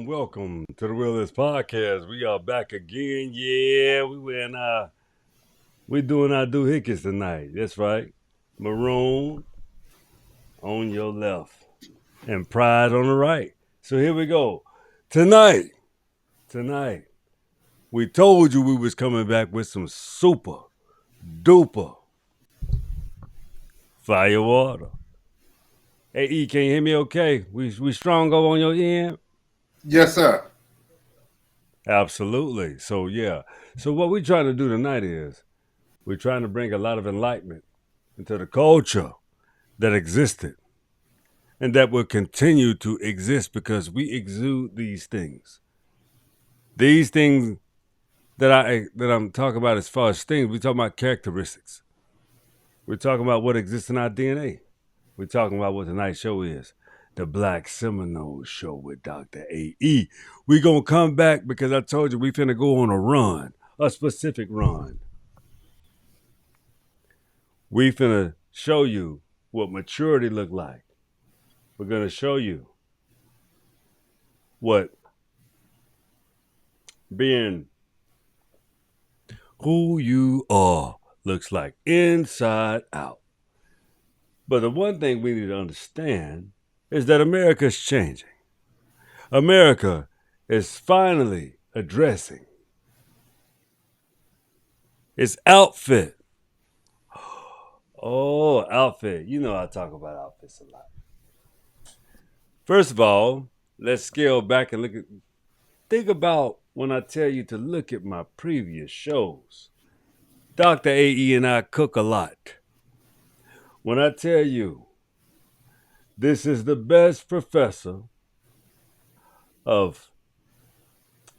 Welcome to the Realist Podcast. We are back again. Yeah, we doing our doohickeys tonight. That's right. Maroon on your left and Pride on the right. So here we go. Tonight, we told you we was coming back with some super duper fire water. Hey E, can you hear me okay? We strong over on your end? Yes, sir. Absolutely. So yeah. So what we're trying to do tonight is we're trying to bring a lot of enlightenment into the culture that existed and that will continue to exist because we exude these things. These things that I'm talking about as far as things, we're talking about characteristics. We're talking about what exists in our DNA. We're talking about what tonight's show is. The Black Seminole Show with Dr. A.E. We're going to come back because I told you we finna go on a run, a specific run. We finna show you what maturity look like. We're going to show you what being who you are looks like inside out. But the one thing we need to understand is that America is changing. America is finally addressing its outfit. Oh, outfit. You know I talk about outfits a lot. First of all, let's scale back and think about when I tell you to look at my previous shows. Dr. A.E. and I cook a lot. When I tell you this is the best professor of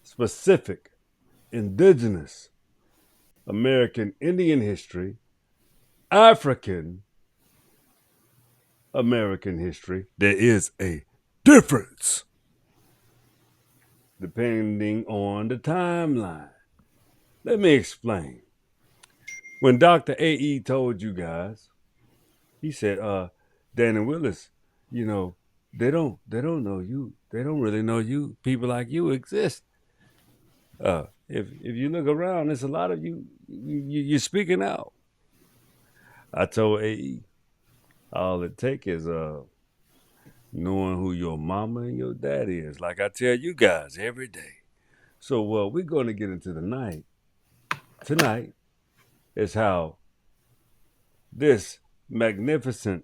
specific indigenous American Indian history, African American history, there is a difference depending on the timeline. Let me explain. When Dr. A.E. told you guys, he said, Dan and Willis, you know, they don't know you. They don't really know you. People like you exist. If you look around, there's a lot of you're speaking out. I told AE, all it take is knowing who your mama and your daddy is, like I tell you guys every day. So we're going to get into the night. Tonight is how this magnificent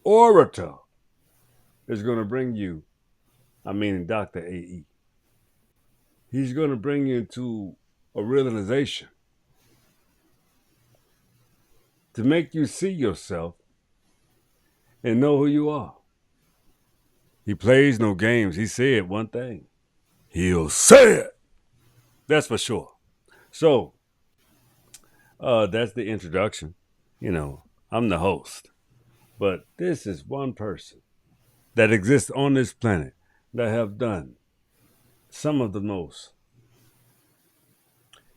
orator is going to bring you, I mean Dr. AE. He's going to bring you into a realization to make you see yourself and know who you are. He plays no games. He said one thing. He'll say it. That's for sure. So, that's the introduction. You know, I'm the host. But this is one person that exists on this planet that have done some of the most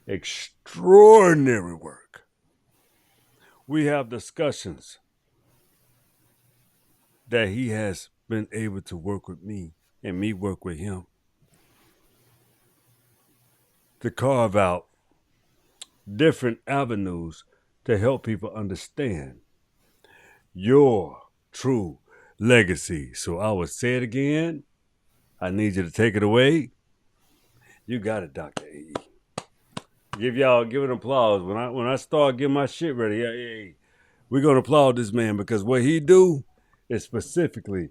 extraordinary work. We have discussions that he has been able to work with me and me work with him to carve out different avenues to help people understand your true legacy. So I will say it again. I need you to take it away. You got it, Dr. A.E. Give an applause. When I start getting my shit ready, hey, we're gonna applaud this man because what he do is specifically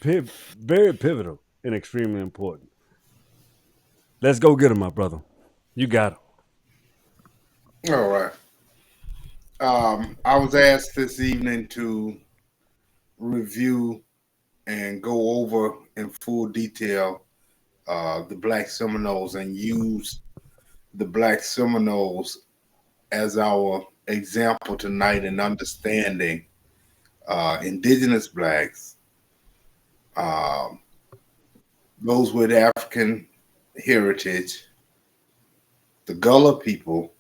very pivotal and extremely important. Let's go get him, my brother. You got him. All right. I was asked this evening to review and go over in full detail the Black Seminoles and use the Black Seminoles as our example tonight in understanding indigenous blacks, um, those with African heritage, the Gullah people,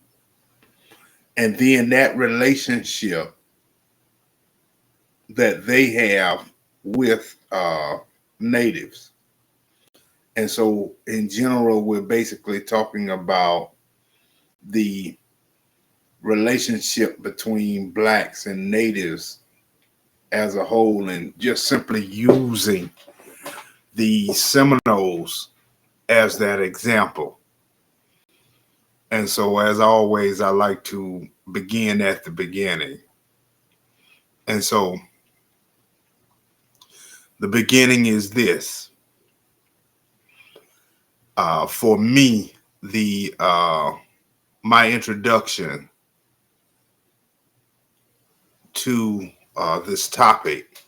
and then that relationship that they have with natives. And so, in general, we're basically talking about the relationship between blacks and natives as a whole, and just simply using the Seminoles as that example. And so, as always, I like to begin at the beginning. And so, the beginning is this. For me, the my introduction to this topic,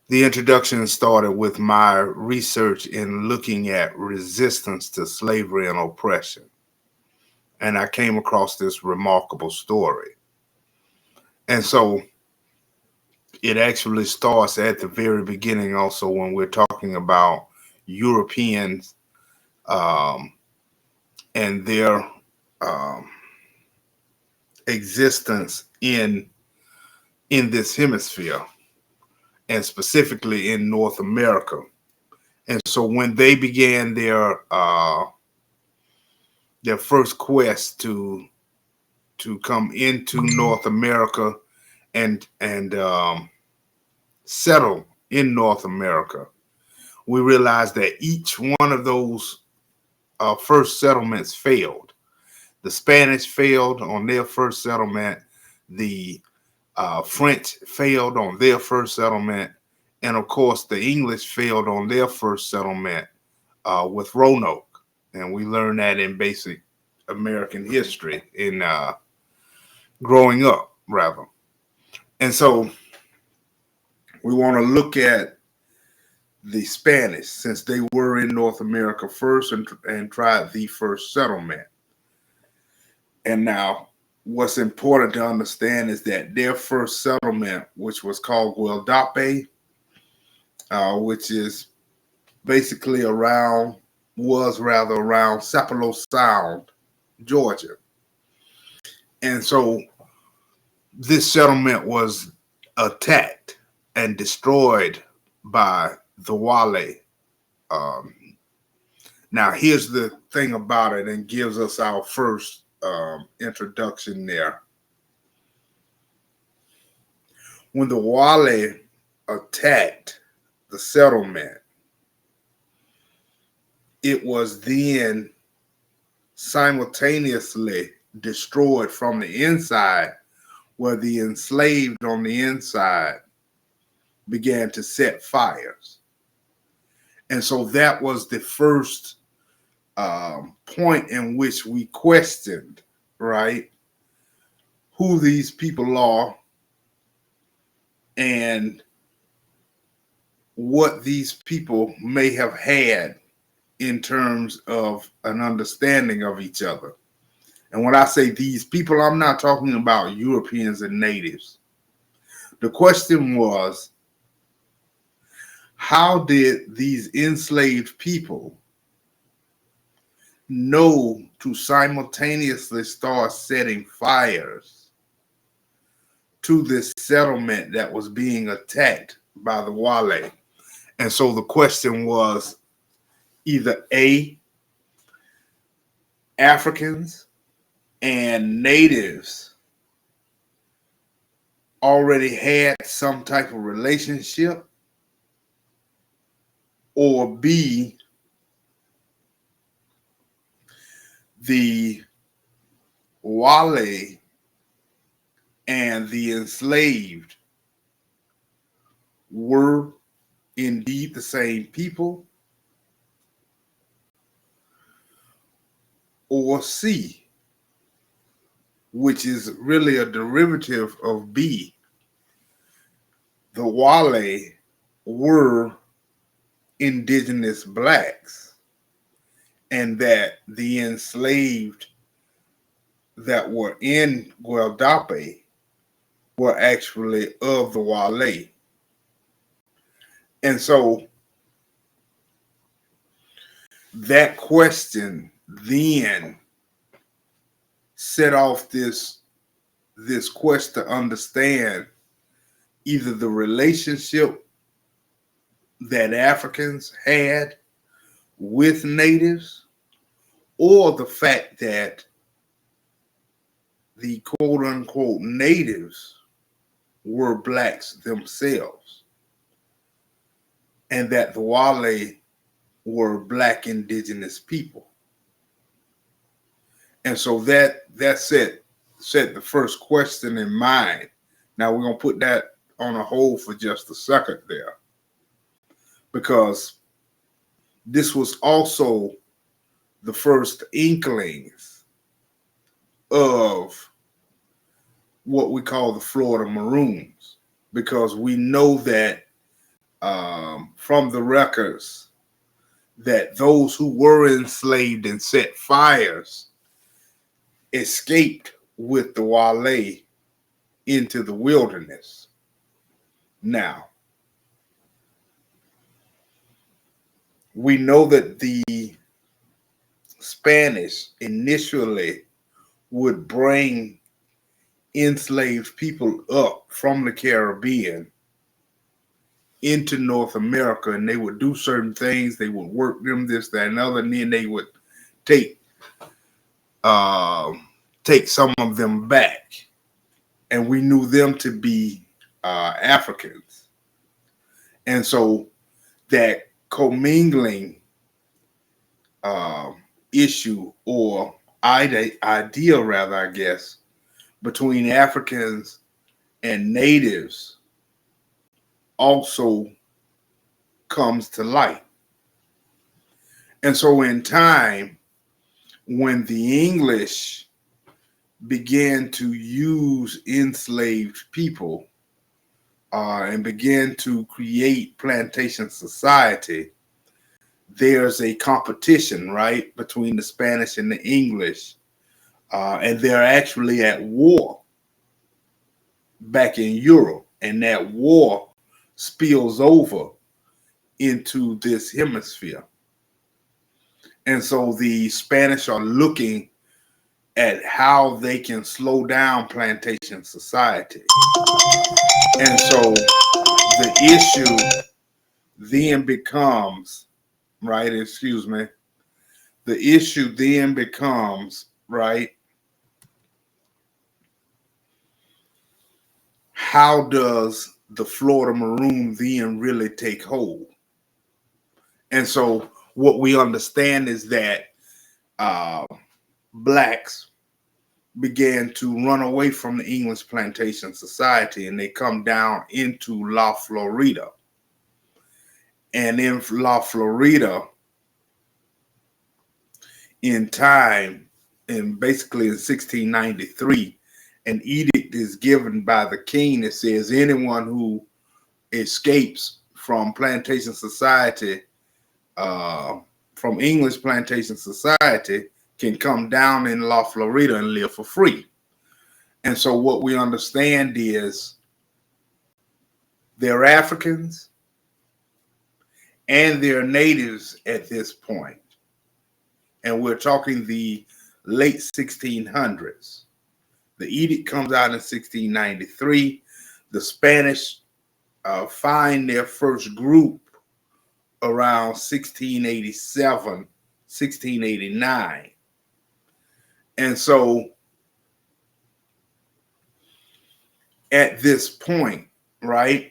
the introduction started with my research in looking at resistance to slavery and oppression. And I came across this remarkable story. And so it actually starts at the very beginning, also, when we're talking about Europeans um, and their um, existence in this hemisphere, and specifically in North America. And so when they began their first quest to come into North America and settle in North America, we realized that each one of those first settlements failed. The Spanish failed on their first settlement. The French failed on their first settlement. And of course, the English failed on their first settlement with Roanoke. And we learned that in basic American history in growing up, rather. And so we want to look at the Spanish, since they were in North America first and tried the first settlement. And now, what's important to understand is that their first settlement, which was called Gueldape, which is basically around Sapelo Sound, Georgia. And so this settlement was attacked and destroyed by the Wale. Um, Now, here's the thing about it, and gives us our first introduction there. When the Wale attacked the settlement, it was then simultaneously destroyed from the inside, where the enslaved on the inside began to set fires. And so that was the first point in which we questioned, right, who these people are and what these people may have had in terms of an understanding of each other. And when I say these people, I'm not talking about Europeans and natives. The question was, how did these enslaved people know to simultaneously start setting fires to this settlement that was being attacked by the Wale? And so the question was either A, Africans and natives already had some type of relationship, or B, the Wale and the enslaved were indeed the same people, or C, which is really a derivative of B, the Wale were indigenous blacks, and that the enslaved that were in Gueldape were actually of the Wale. And so that question then set off this quest to understand either the relationship that Africans had with natives, or the fact that the quote unquote natives were blacks themselves, and that the Wale were black indigenous people. And so that set the first question in mind. Now we're gonna put that on a hold for just a second there, because this was also the first inklings of what we call the Florida Maroons, because we know that from the records that those who were enslaved and set fires escaped with the Wale into the wilderness. Now, we know that the Spanish initially would bring enslaved people up from the Caribbean into North America, and they would do certain things. They would work them, this, that, and other, and then they would take some of them back, and we knew them to be Africans. And so that commingling issue, or idea rather, I guess, between Africans and natives also comes to light. And so in time, when the English began to use enslaved people and began to create plantation society, there's a competition, right, between the Spanish and the English, and they're actually at war back in Europe, and that war spills over into this hemisphere. And so the Spanish are looking at how they can slow down plantation society. And so the issue then becomes, right, excuse me, the issue then becomes, right, how does the Florida Maroon then really take hold? And so what we understand is that blacks began to run away from the English plantation society, and they come down into La Florida. And in La Florida, in time, and basically in 1693, an edict is given by the king that says anyone who escapes from plantation society, from English plantation society, can come down in La Florida and live for free. And so what we understand is they're Africans and they're natives at this point. And we're talking the late 1600s. The edict comes out in 1693. The Spanish find their first group around 1687, 1689. And so at this point, right,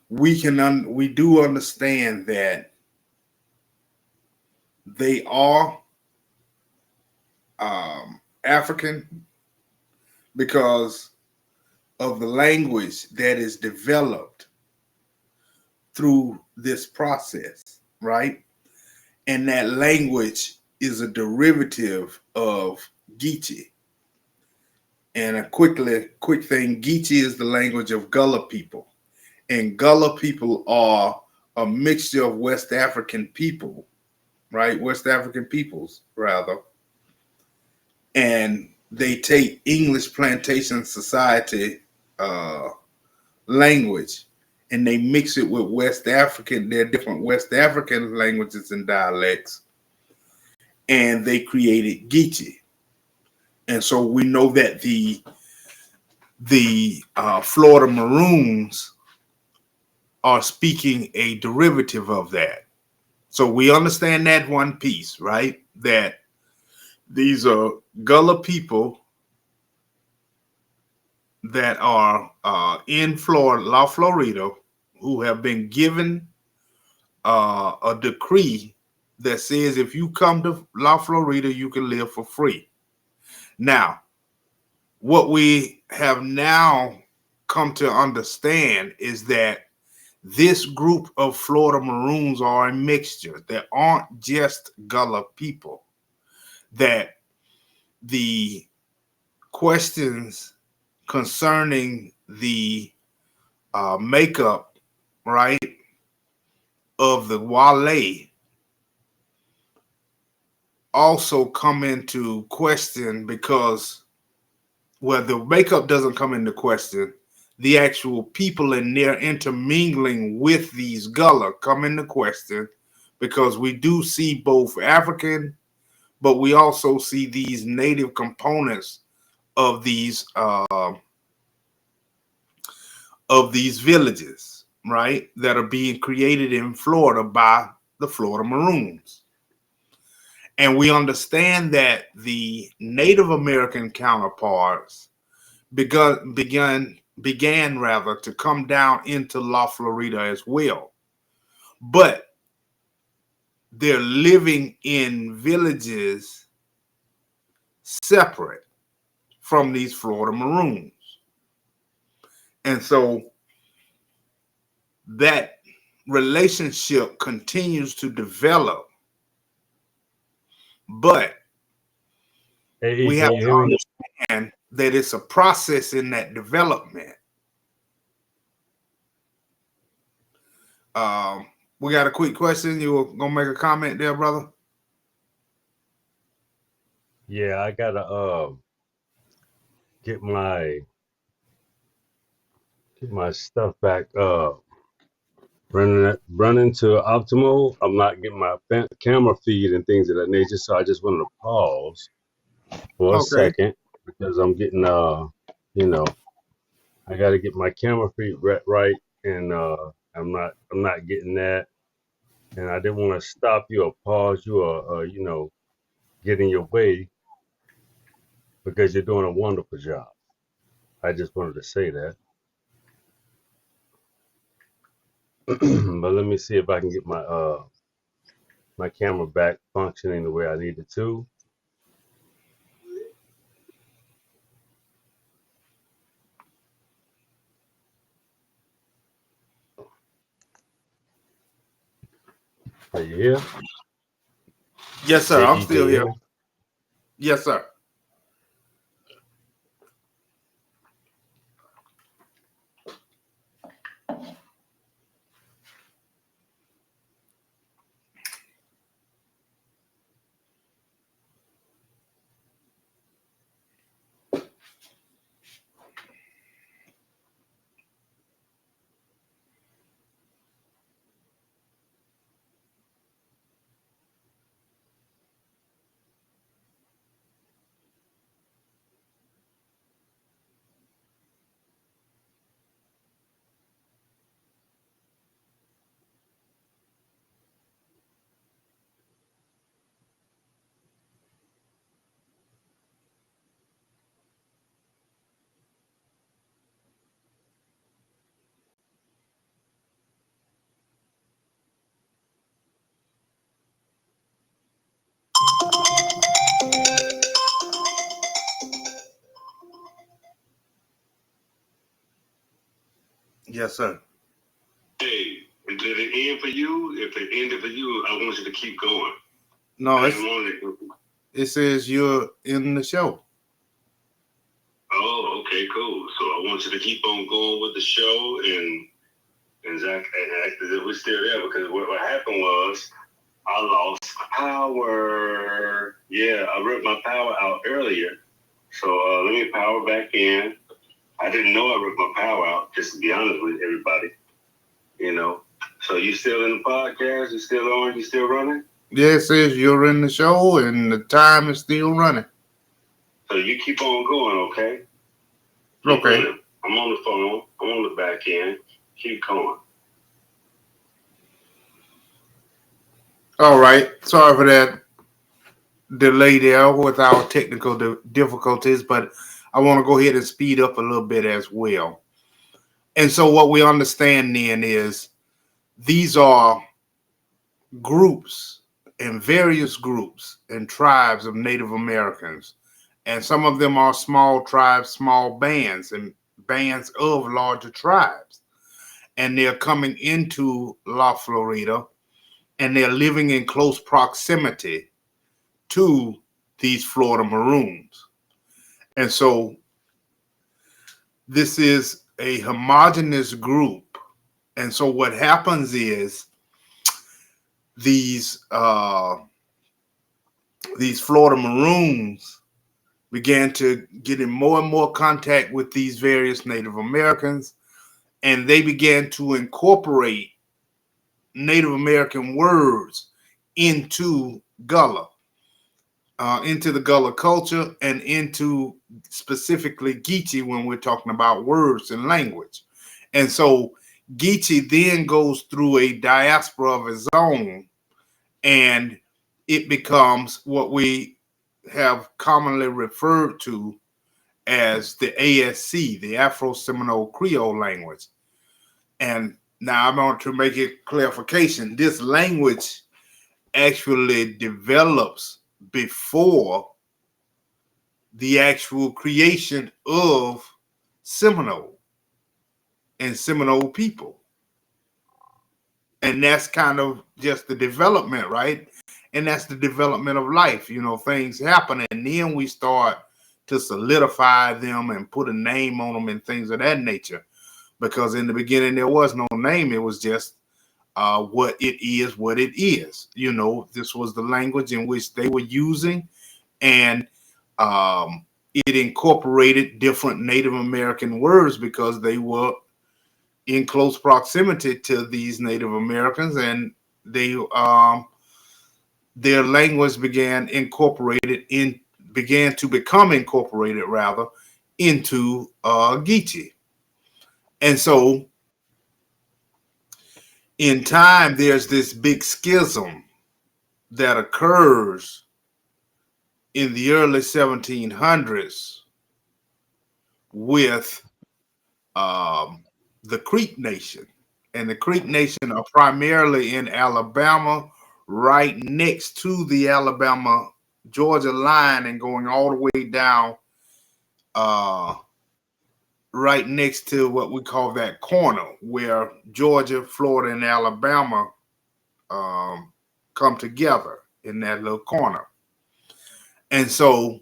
we do understand that they are African because of the language that is developed through this process, right? And that language is a derivative of Geechee. And a quick thing, Geechee is the language of Gullah people. And Gullah people are a mixture of West African people, right? West African peoples, rather. And they take English plantation society language and they mix it with West African, their different West African languages and dialects, and they created Geechee. And so we know that the Florida Maroons are speaking a derivative of that. So we understand that one piece, right? That these are Gullah people that are in Florida, La Florida, who have been given a decree that says if you come to La Florida, you can live for free. Now, what we have now come to understand is that this group of Florida Maroons are a mixture. They aren't just Gullah people. That the questions concerning the makeup, right, of the Wale also come into question because, well, the makeup doesn't come into question. The actual people in there intermingling with these Gullah come into question because we do see both African, but we also see these native components of these villages, right, that are being created in Florida by the Florida Maroons. And we understand that the Native American counterparts began rather to come down into La Florida as well. But they're living in villages separate from these Florida Maroons. And so that relationship continues to develop. But Hey, E, we can have you to hear me? understand that it's a process in that development. We got a quick question. You were gonna make a comment there, brother? Yeah, I gotta get my stuff back running to optimal. I'm not getting my camera feed and things of that nature, so I just wanted to pause for a Okay. second because I'm getting you know, I got to get my camera feed right, and I'm not getting that, and I didn't want to stop you or pause you or get in your way because you're doing a wonderful job. I just wanted to say that. But let me see if I can get my camera back functioning the way I need it to. Are you here? Yes, sir. I'm KE, can still you hear here. me? Yes, sir. Yes, sir. did it end for you? If it ended for you, I want you to keep going. No, it says you're in the show. Oh, okay, cool. So I want you to keep on going with the show and Zach and act as if we're still there, because what happened was I lost power. Yeah, I ripped my power out earlier. So let me power back in. I didn't know I ripped my power out, just to be honest with everybody. You know. So you still in the podcast? You still on? You still running? Yeah, it says you're in the show and the time is still running. So you keep on going, okay? Keep Okay. running. I'm on the phone. I'm on the back end. Keep going. All right. Sorry for that delay there with our technical difficulties, but I want to go ahead and speed up a little bit as well. And so what we understand then is these are groups and various groups and tribes of Native Americans. And some of them are small tribes, small bands, and bands of larger tribes. And they're coming into La Florida and they're living in close proximity to these Florida Maroons. And so this is a homogenous group. And so what happens is these Florida Maroons began to get in more and more contact with these various Native Americans, and they began to incorporate Native American words into Gullah, into the Gullah culture, and into specifically Geechee when we're talking about words and language. And so Geechee then goes through a diaspora of its own, and it becomes what we have commonly referred to as the ASC, the Afro-Seminole Creole language. And now I want to make it clarification. This language actually develops before the actual creation of Seminole and Seminole people. And that's kind of just the development, right? And that's the development of life. You know, things happen, and then we start to solidify them and put a name on them and things of that nature. Because in the beginning, there was no name. It was just what it is, what it is. You know, this was the language in which they were using, and it incorporated different Native American words because they were in close proximity to these Native Americans, and they their language began to become incorporated rather into Geechee. And so in time there's this big schism that occurs in the early 1700s with the Creek Nation. And the Creek Nation are primarily in Alabama, right next to the Alabama Georgia line, and going all the way down right next to what we call that corner where Georgia, Florida, and Alabama come together in that little corner. And so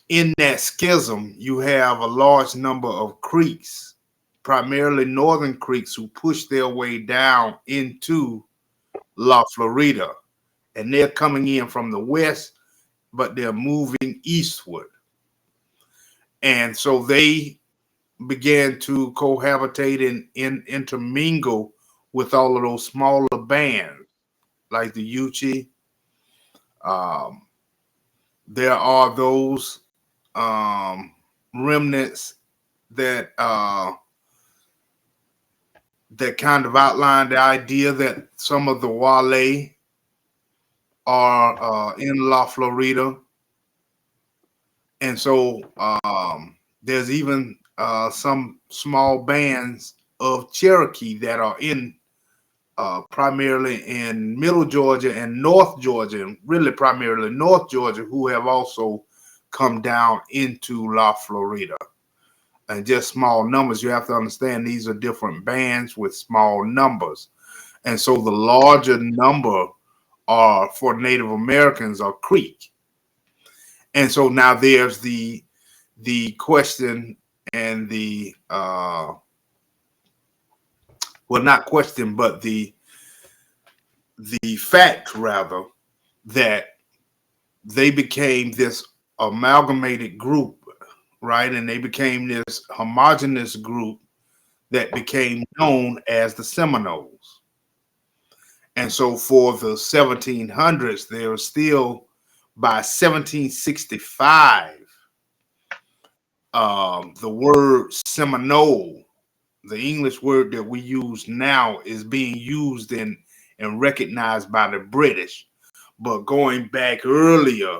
in that schism, you have a large number of Creeks, primarily northern Creeks, who push their way down into La Florida. And they're coming in from the west, but they're moving eastward. And so they began to cohabitate and intermingle with all of those smaller bands, like the Yuchi. There are those remnants that that kind of outline the idea that some of the Wale are in La Florida. And so there's even some small bands of Cherokee that are in primarily in Middle Georgia and North Georgia, and really primarily North Georgia, who have also come down into La Florida. And just small numbers. You have to understand these are different bands with small numbers. And so the larger number are for Native Americans are Creek. And so now there's the question and the well, not question, but the fact rather that they became this amalgamated group, right? And they became this homogenous group that became known as the Seminoles. And so for the 1700s, there was still, by 1765, the word Seminole, the English word that we use now, is being used and recognized by the British. But going back earlier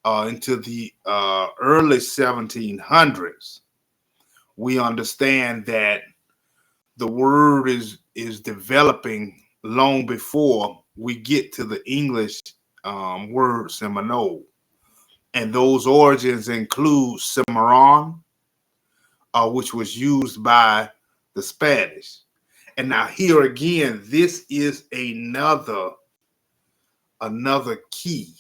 into the early 1700s, we understand that the word is developing long before we get to the English word Seminole. And those origins include Cimarron, which was used by the Spanish. And now here again, this is another key.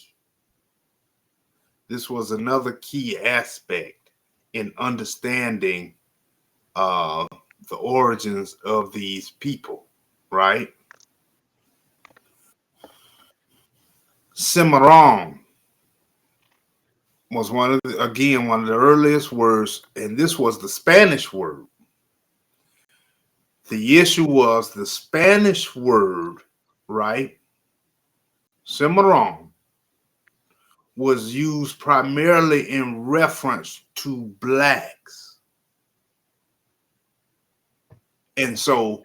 This was another key aspect in understanding the origins of these people, right? Cimarron was one of the earliest words, and this was the Spanish word. The issue was the Spanish word, right? Cimarron was used primarily in reference to blacks. And so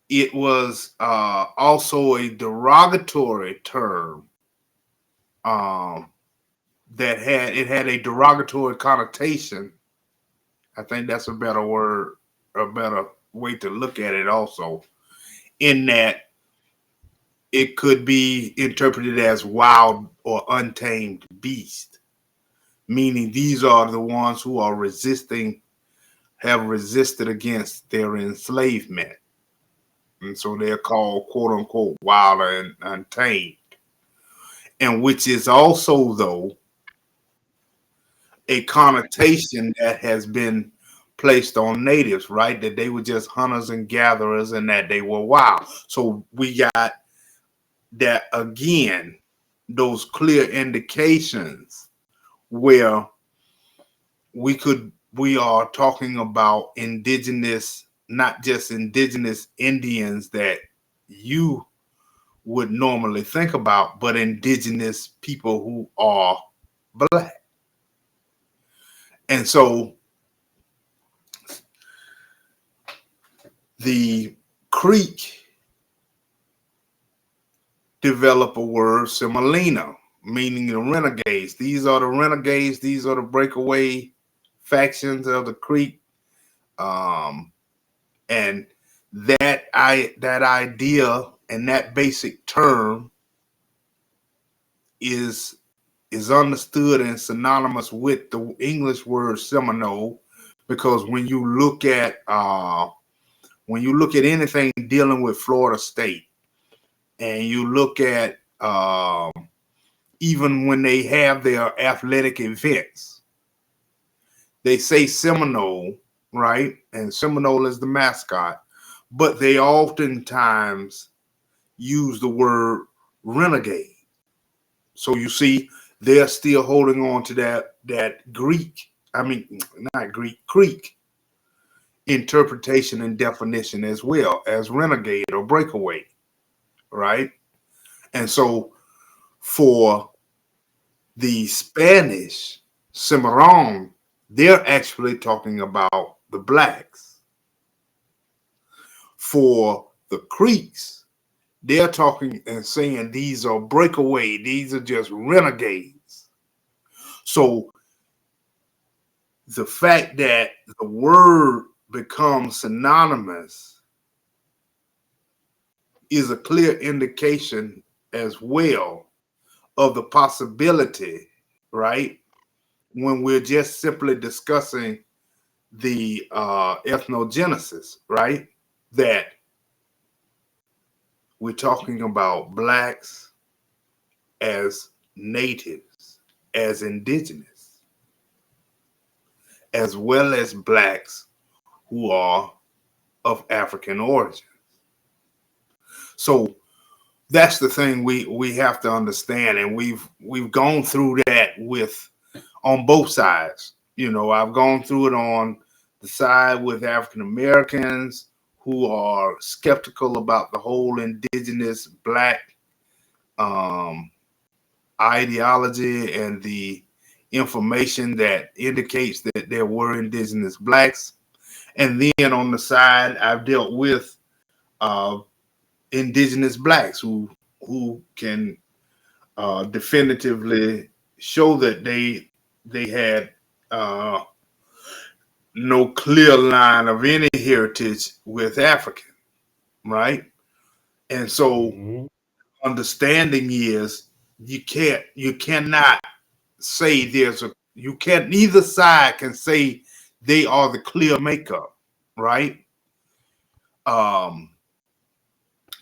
it was also a derogatory term that had a derogatory connotation. I think that's a better word, a better way to look at it also, in that it could be interpreted as wild or untamed beast, meaning these are the ones who are have resisted against their enslavement. And so they're called, quote unquote, wild and untamed. And which is also, though, a connotation that has been placed on natives, right? That they were just hunters and gatherers and that they were wild. So we got that again, those clear indications where we are talking about indigenous, not just indigenous Indians that you would normally think about, but indigenous people who are black. And so the Creek develop a word, Semolina, meaning the renegades. These are the renegades. These are the breakaway factions of the Creek. And that idea and that basic term is understood and synonymous with the English word Seminole, because when you look at anything dealing with Florida State, and you look at even when they have their athletic events, they say Seminole, right? And Seminole is the mascot, but they oftentimes use the word renegade. So you see, they're still holding on to that Greek, not Greek, Creek interpretation and definition as well as renegade or breakaway, right? And so for the Spanish, Cimarron, they're actually talking about the blacks. For the Creeks, they're talking and saying these are breakaway, these are just renegades. So the fact that the word becomes synonymous is a clear indication as well of the possibility, right? When we're just simply discussing the ethnogenesis, right? That we're talking about blacks as natives, as indigenous, as well as blacks who are of African origin. So that's the thing we have to understand, and we've gone through that with on both sides. You know, I've gone through it on the side with African Americans who are skeptical about the whole indigenous black ideology and the information that indicates that there were indigenous blacks. And then on the side, I've dealt with indigenous blacks who can definitively show that they had no clear line of any heritage with African, right? And so understanding is you cannot say you can't, neither side can say they are the clear makeup, right?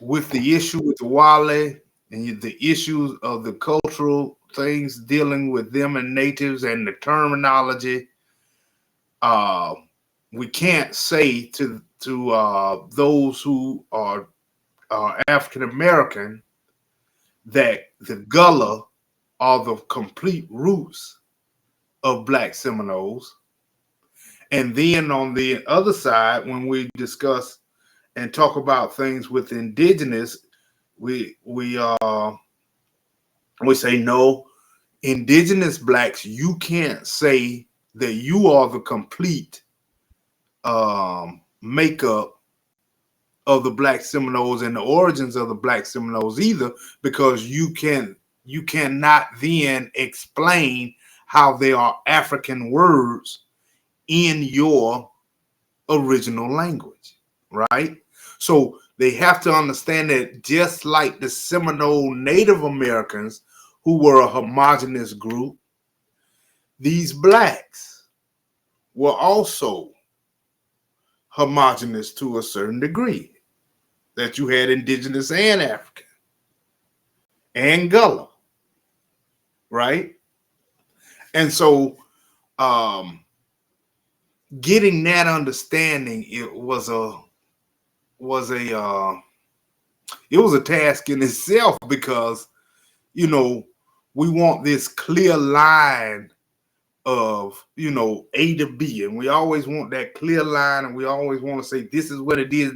With the issue with Wale and the issues of the cultural things dealing with them and natives and the terminology, we can't say to those who are African American that the Gullah are the complete roots of Black Seminoles. And then on the other side, when we discuss and talk about things with indigenous, we say no, indigenous blacks, you can't say that you are the complete makeup of the Black Seminoles and the origins of the Black Seminoles either, because you cannot then explain how they are African words in your original language, right? So they have to understand that just like the Seminole Native Americans, who were a homogenous group, these blacks were also homogenous to a certain degree, that you had indigenous and African and Gullah, right? And so getting that understanding, it was a task in itself, because you know we want this clear line of A to B, and we always want that clear line, and we always want to say this is what it is.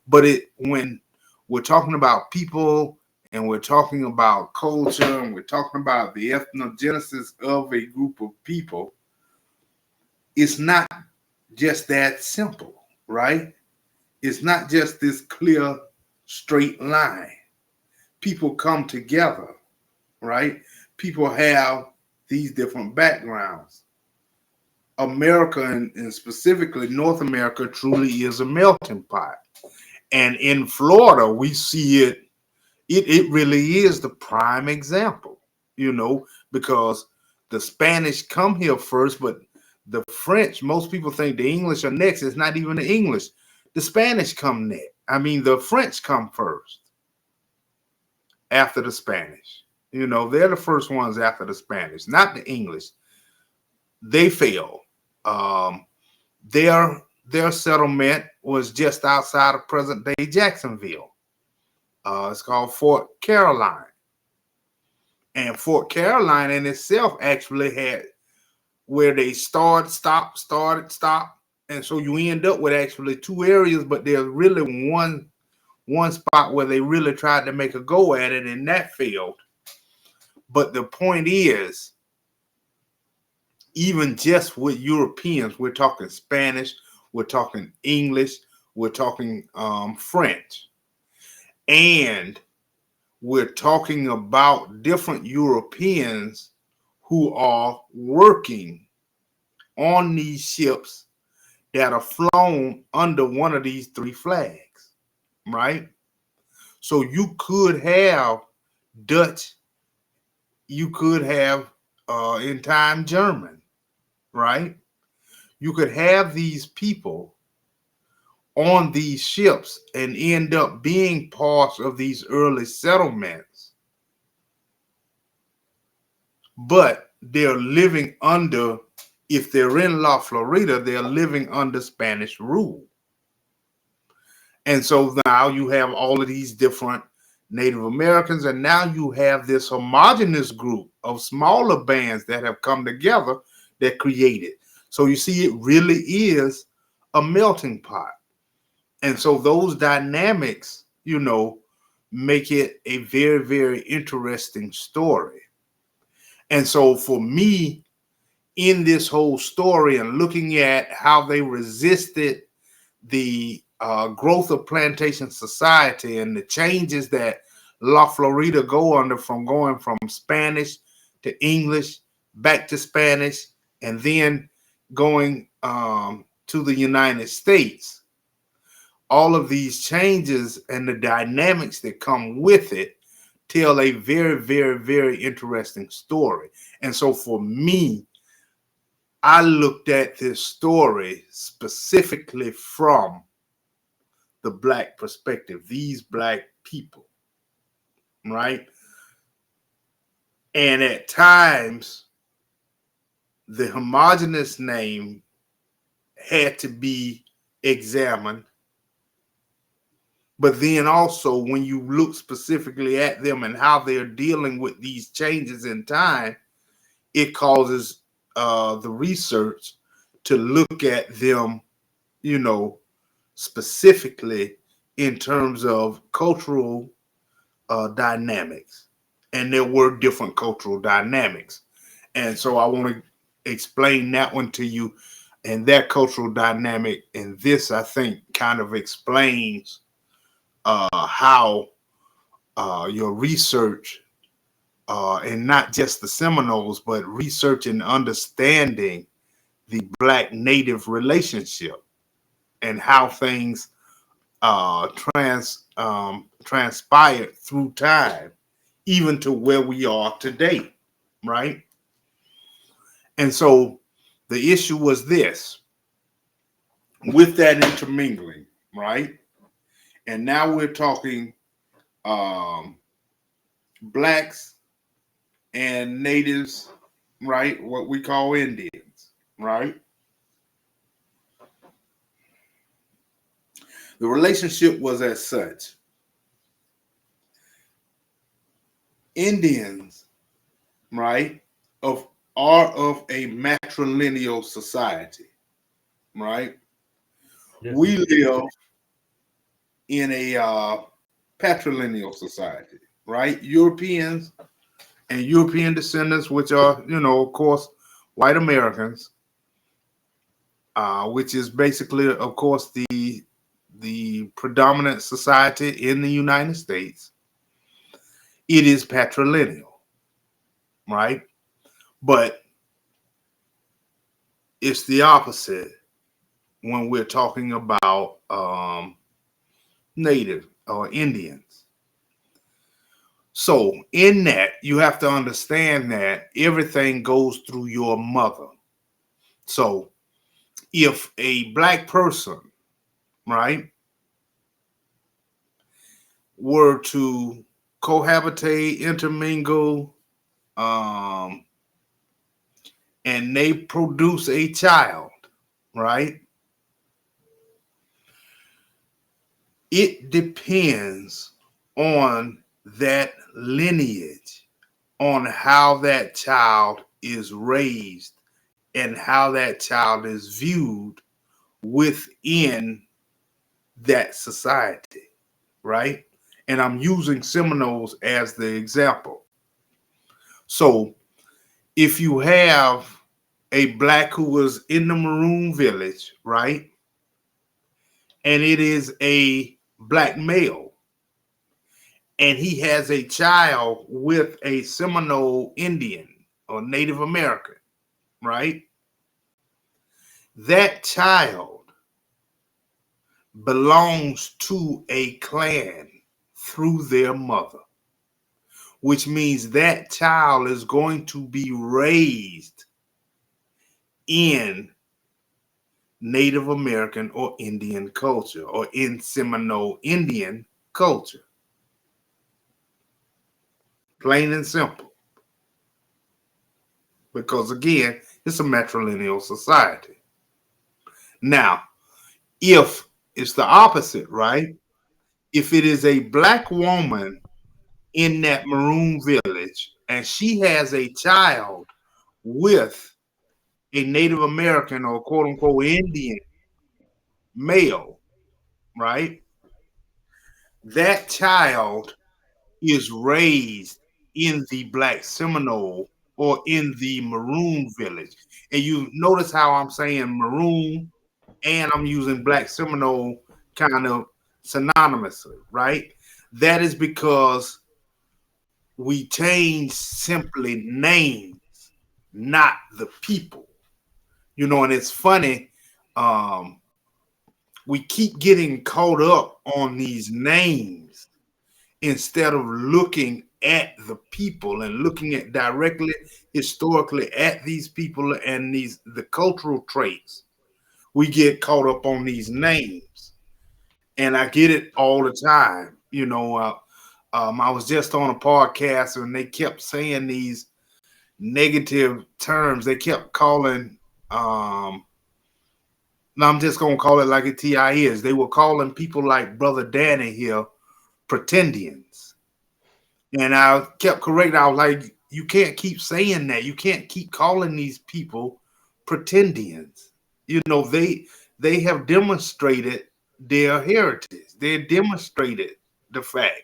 But when we're talking about people and we're talking about culture and we're talking about the ethnogenesis of a group of people, it's not just that simple, right? It's not just this clear, straight line. People come together, right? People have these different backgrounds. America, and specifically North America, truly is a melting pot. And in Florida, we see it really is the prime example, because the Spanish come here first, but the French, most people think the English are next. It's not even the English. The Spanish come next. I mean, the French come first after the Spanish. They're the first ones after the Spanish, not the English. They failed. Their settlement was just outside of present-day Jacksonville. It's called Fort Caroline. And Fort Caroline in itself actually had where they started, stop. And so you end up with actually two areas, but there's really one spot where they really tried to make a go at it, and that failed. But the point is, even just with Europeans, we're talking Spanish, we're talking English, we're talking French, and we're talking about different Europeans who are working on these ships that are flown under one of these three flags, right? So you could have Dutch, you could have in time German, right? You could have these people on these ships and end up being parts of these early settlements, but they're living under, if they're in La Florida, they're living under Spanish rule. And so now you have all of these different Native Americans, and now you have this homogenous group of smaller bands that have come together that create it. So you see, it really is a melting pot. And so those dynamics, make it a very, very interesting story. And so for me, in this whole story and looking at how they resisted the growth of plantation society and the changes that La Florida go under, from going from Spanish to English, back to Spanish, and then going to the United States. All of these changes and the dynamics that come with it tell a very, very, very interesting story. And so for me, I looked at this story specifically from the Black perspective, these Black people, right? And at times, the homogeneous name had to be examined. But then also, when you look specifically at them and how they're dealing with these changes in time, it causes the research to look at them, specifically in terms of cultural dynamics. And there were different cultural dynamics. And so I want to explain that one to you, and that cultural dynamic. And this, I think, kind of explains how your research, and not just the Seminoles, but research and understanding the Black Native relationship and how things transpired through time, even to where we are today, right? And so the issue was this, with that intermingling, right? And now we're talking Blacks and Natives, right? What we call Indians, right? The relationship was as such. Indians, right, are of a matrilineal society, right? Yes. We live in a patrilineal society, right? Europeans and European descendants, which are, of course, white Americans, which is basically, of course, the predominant society in the United States. It is patrilineal, right? But it's the opposite when we're talking about Native or Indians. So in that, you have to understand that everything goes through your mother. So if a Black person, right, were to cohabitate, intermingle, and they produce a child, right? It depends on that lineage, on how that child is raised and how that child is viewed within that society, right? And I'm using Seminoles as the example. So if you have a Black who was in the Maroon Village, right? And it is a Black male, and he has a child with a Seminole Indian or Native American, right? That child belongs to a clan through their mother, which means that child is going to be raised in Native American or Indian culture, or in Seminole Indian culture. Plain and simple. Because again, it's a matrilineal society. Now, if it's the opposite, right? If it is a black woman in that maroon village and she has a child with a Native American or quote unquote Indian male, right? That child is raised in the black Seminole or in the maroon village. And you notice how I'm saying maroon and I'm using black Seminole kind of synonymously, right? That is because we change simply names, not the people. You know, and it's funny, we keep getting caught up on these names instead of looking at the people and looking at directly historically at these people and the cultural traits. We get caught up on these names, and I get it all the time. You know, I was just on a podcast and they kept saying these negative terms. They kept calling. Now I'm just gonna call it like a TI is. They were calling people like Brother Danny here pretendians. And I kept correcting. I was like, you can't keep saying that. You can't keep calling these people pretendians. You know, they have demonstrated their heritage. They demonstrated the fact.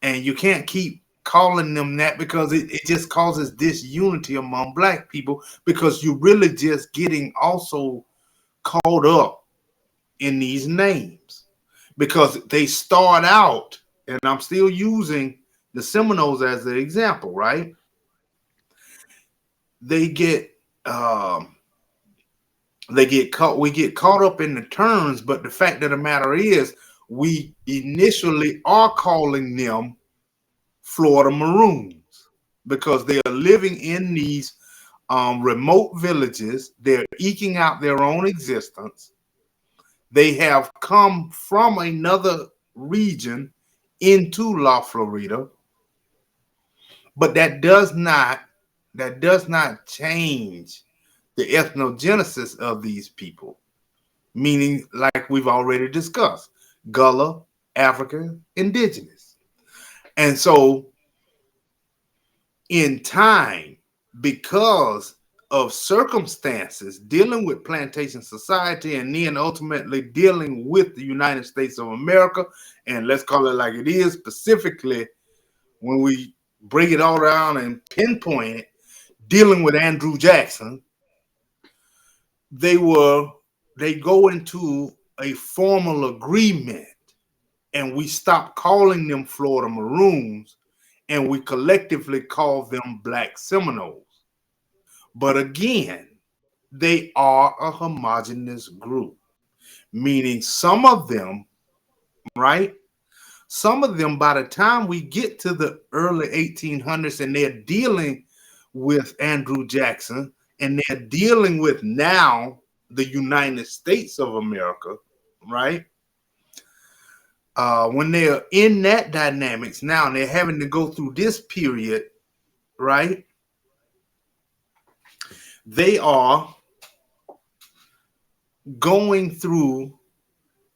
And you can't keep calling them that because it just causes disunity among black people because you're really just getting also caught up in these names because they start out, and I'm still using the Seminoles as an example, right? They get caught. We get caught up in the terms, but the fact of the matter is, we initially are calling them Florida Maroons because they are living in these remote villages. They're eking out their own existence. They have come from another region into La Florida, but that does not change the ethnogenesis of these people, meaning like we've already discussed, Gullah, African, indigenous. And so in time, because of circumstances dealing with plantation society and then ultimately dealing with the United States of America, and let's call it like it is, specifically when we break it all down and pinpoint it, dealing with Andrew Jackson, they go into a formal agreement and we stop calling them Florida Maroons and we collectively call them Black Seminoles. But again, they are a homogenous group, meaning some of them, right? Some of them, by the time we get to the early 1800s and they're dealing with Andrew Jackson and they're dealing with now the United States of America, right? When they're in that dynamics now and they're having to go through this period, right? They are going through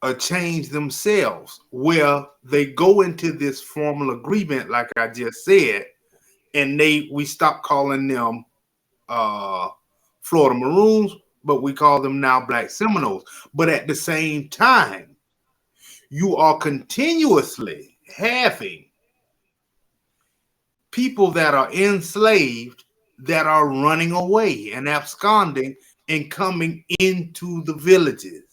a change themselves where they go into this formal agreement, like I just said, and we stop calling them Florida Maroons, but we call them now Black Seminoles. But at the same time, you are continuously having people that are enslaved that are running away and absconding and coming into the villages.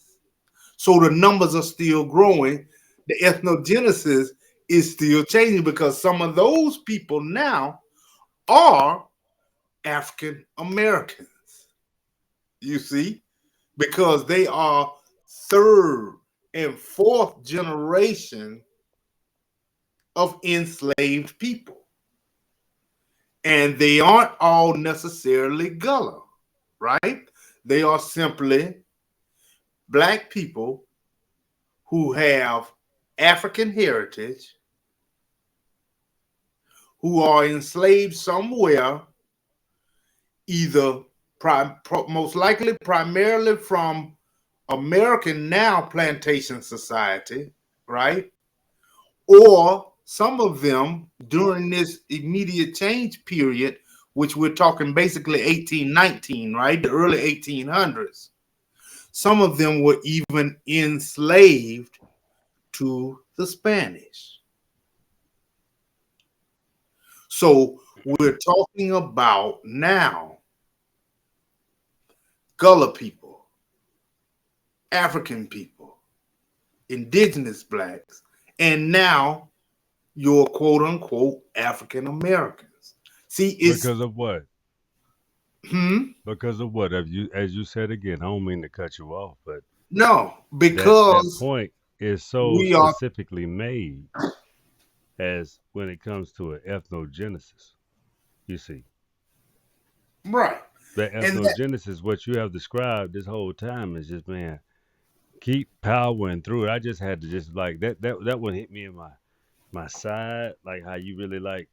So the numbers are still growing. The ethnogenesis is still changing because some of those people now are African Americans. You see, because they are third and fourth generation of enslaved people. And they aren't all necessarily Gullah, right? They are simply black people who have African heritage, who are enslaved somewhere, either most likely primarily from American now plantation society, right? Or some of them during this immediate change period, which we're talking basically 1819, right? The early 1800s. Some of them were even enslaved to the Spanish. So we're talking about now Gullah people, African people, indigenous blacks, and now your quote unquote African Americans. See, it's Because of what? hmm, Because of what? As you said again, I don't mean to cut you off, but no, that because point is so we are specifically made as when it comes to an ethnogenesis. You see, right. the And that, ethnogenesis, what you have described this whole time, is just man, keep powering through it. I just had to just like that one hit me in my side, like how you really like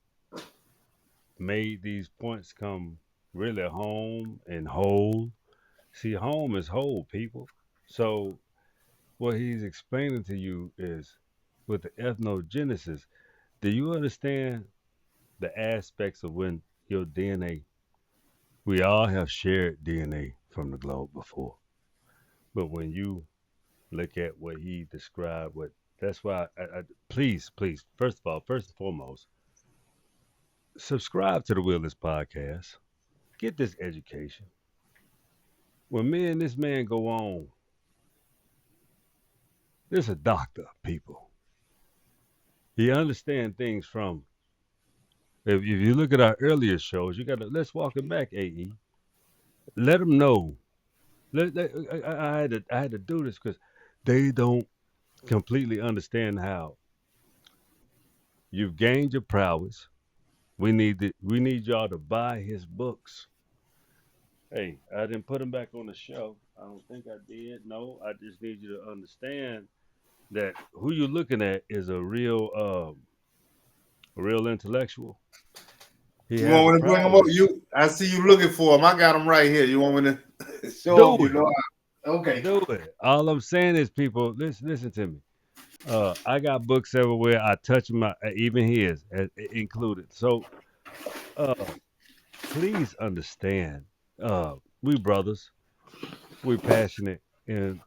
made these points come really home and whole. See, home is whole, people. So what he's explaining to you is with the ethnogenesis, do you understand the aspects of when your DNA, we all have shared DNA from the globe before, but when you look at what he described, what that's why please, first of all, first and foremost, subscribe to the Wilderness Podcast. Get this education. When me and this man go on, this is a doctor, people. He understands things from. If you look at our earlier shows, you got to let's walk it back, AE. Let them know. I had to do this because they don't completely understand how you've gained your prowess. We need y'all to buy his books. Hey, I didn't put him back on the show. I don't think I did. No, I just need you to understand that who you're looking at is a real intellectual. He you has want the me to bring them up. prowess. You, I see you looking for them. I got them right here. You want me to show Do them? You it. know, okay. Do it. All I'm saying is, people, listen to me. I got books everywhere. I touch my even his included. So, uh, please understand. We brothers, we're passionate, and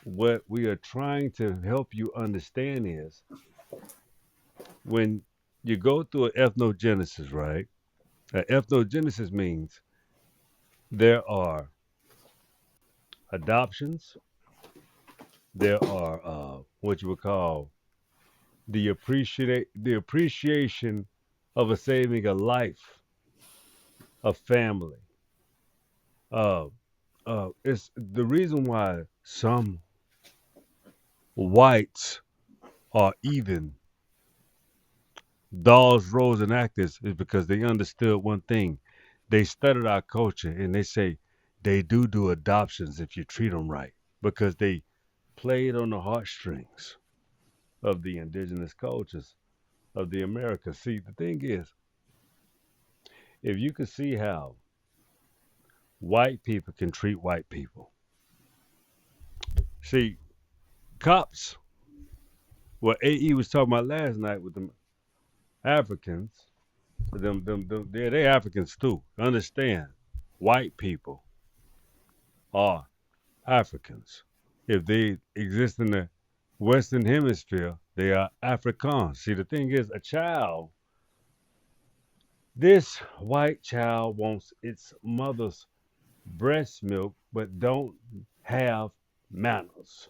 what we are trying to help you understand is when you go through an ethnogenesis, right? Ethnogenesis means there are adoptions, there are what you would call the appreciation of a saving a life, a family. Uh, it's the reason why some whites are even dolls, roles, and actors is because they understood one thing. They studied our culture and they say they do adoptions if you treat them right because they played on the heartstrings of the indigenous cultures of the Americas. See, the thing is, if you could see how white people can treat white people. See, cops, what AE was talking about last night with them Africans, they Africans too. Understand, white people are Africans. If they exist in the Western Hemisphere, they are Afrikaans. See, the thing is, this white child wants its mother's breast milk, but don't have manners.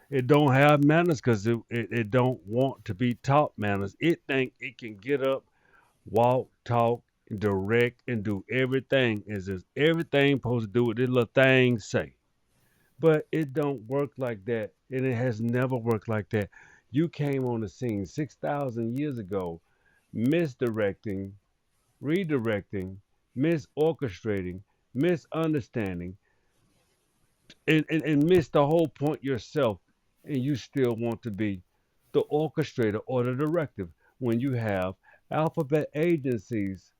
It don't have manners because it don't want to be taught manners. It think it can get up, walk, talk, direct, and do everything as if everything supposed to do what this little thing say. But it don't work like that, and it has never worked like that. You came on the scene 6,000 years ago, misdirecting, redirecting, misorchestrating, misunderstanding, and miss the whole point yourself, and you still want to be the orchestrator or the directive when you have alphabet agencies.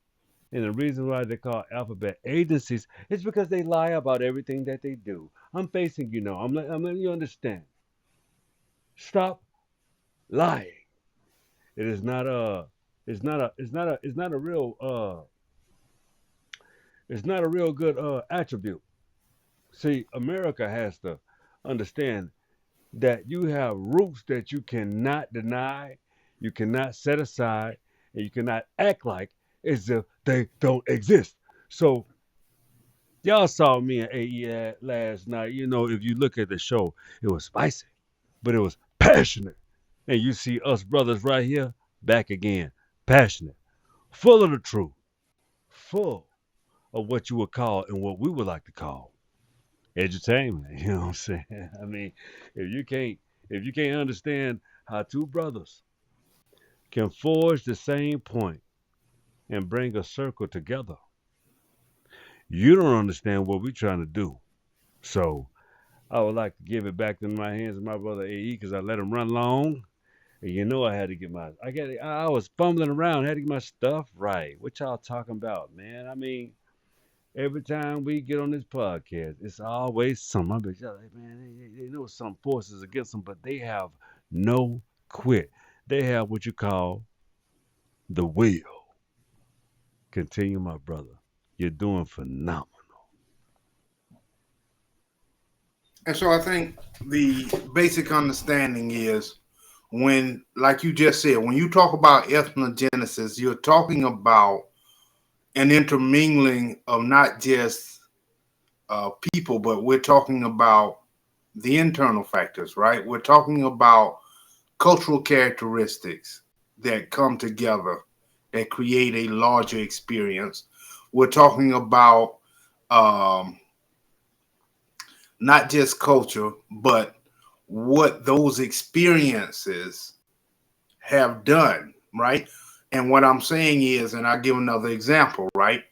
And the reason why they call alphabet agencies is because they lie about everything that they do. I'm facing you now. I'm letting you understand. Stop lying. It is not a. It's not a. It's not a. It's not a real. It's not a real good attribute. See, America has to understand that you have roots that you cannot deny, you cannot set aside, and you cannot act like as if they don't exist. So y'all saw me and AE last night. You know, if you look at the show, it was spicy, but it was passionate. And you see us brothers right here, back again, passionate, full of the truth, full of what you would call and what we would like to call entertainment. You know what I'm saying? I mean, if you can't if you can't understand how two brothers can forge the same point and bring a circle together, you don't understand what we're trying to do. So I would like to give it back in my hands of my brother AE because I let him run long. And you know I had to get my I was fumbling around, had to get my stuff right. What y'all talking about, man? I mean, every time we get on this podcast, it's always some. I bet y'all, man, they know some forces against them, but they have no quit. They have what you call the will. Continue, my brother. You're doing phenomenal. And so I think the basic understanding is when, like you just said, when you talk about ethnogenesis, you're talking about an intermingling of not just people, but we're talking about the internal factors, right? We're talking about cultural characteristics that come together that create a larger experience. We're talking about um, not just culture, but what those experiences have done, right? And what I'm saying is, and I'll give another example, right?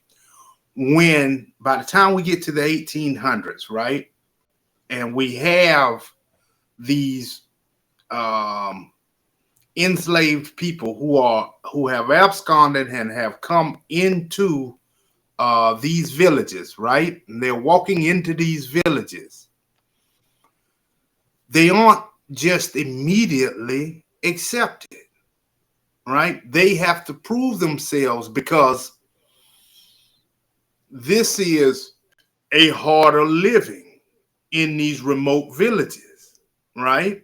When by the time we get to the 1800s, right, and we have these um, enslaved people who have absconded and have come into these villages, right? And they're walking into these villages. They aren't just immediately accepted, right? They have to prove themselves because this is a harder living in these remote villages, right?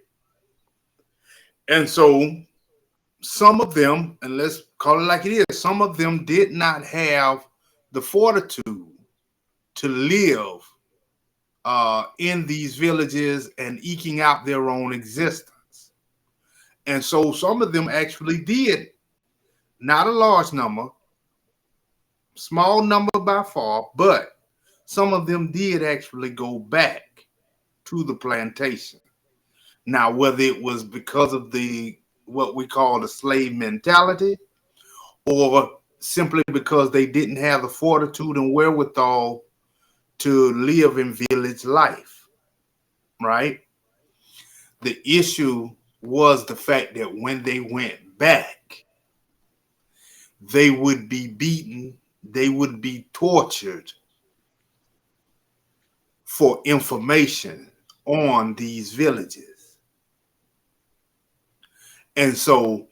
And so some of them, and let's call it like it is, some of them did not have the fortitude to live in these villages and eking out their own existence. And so some of them actually did, not a large number, small number by far, but some of them did actually go back to the plantation. Now, whether it was because of the what we call the slave mentality, or simply because they didn't have the fortitude and wherewithal to live in village life, right? The issue was the fact that when they went back, they would be beaten, they would be tortured for information on these villages. And so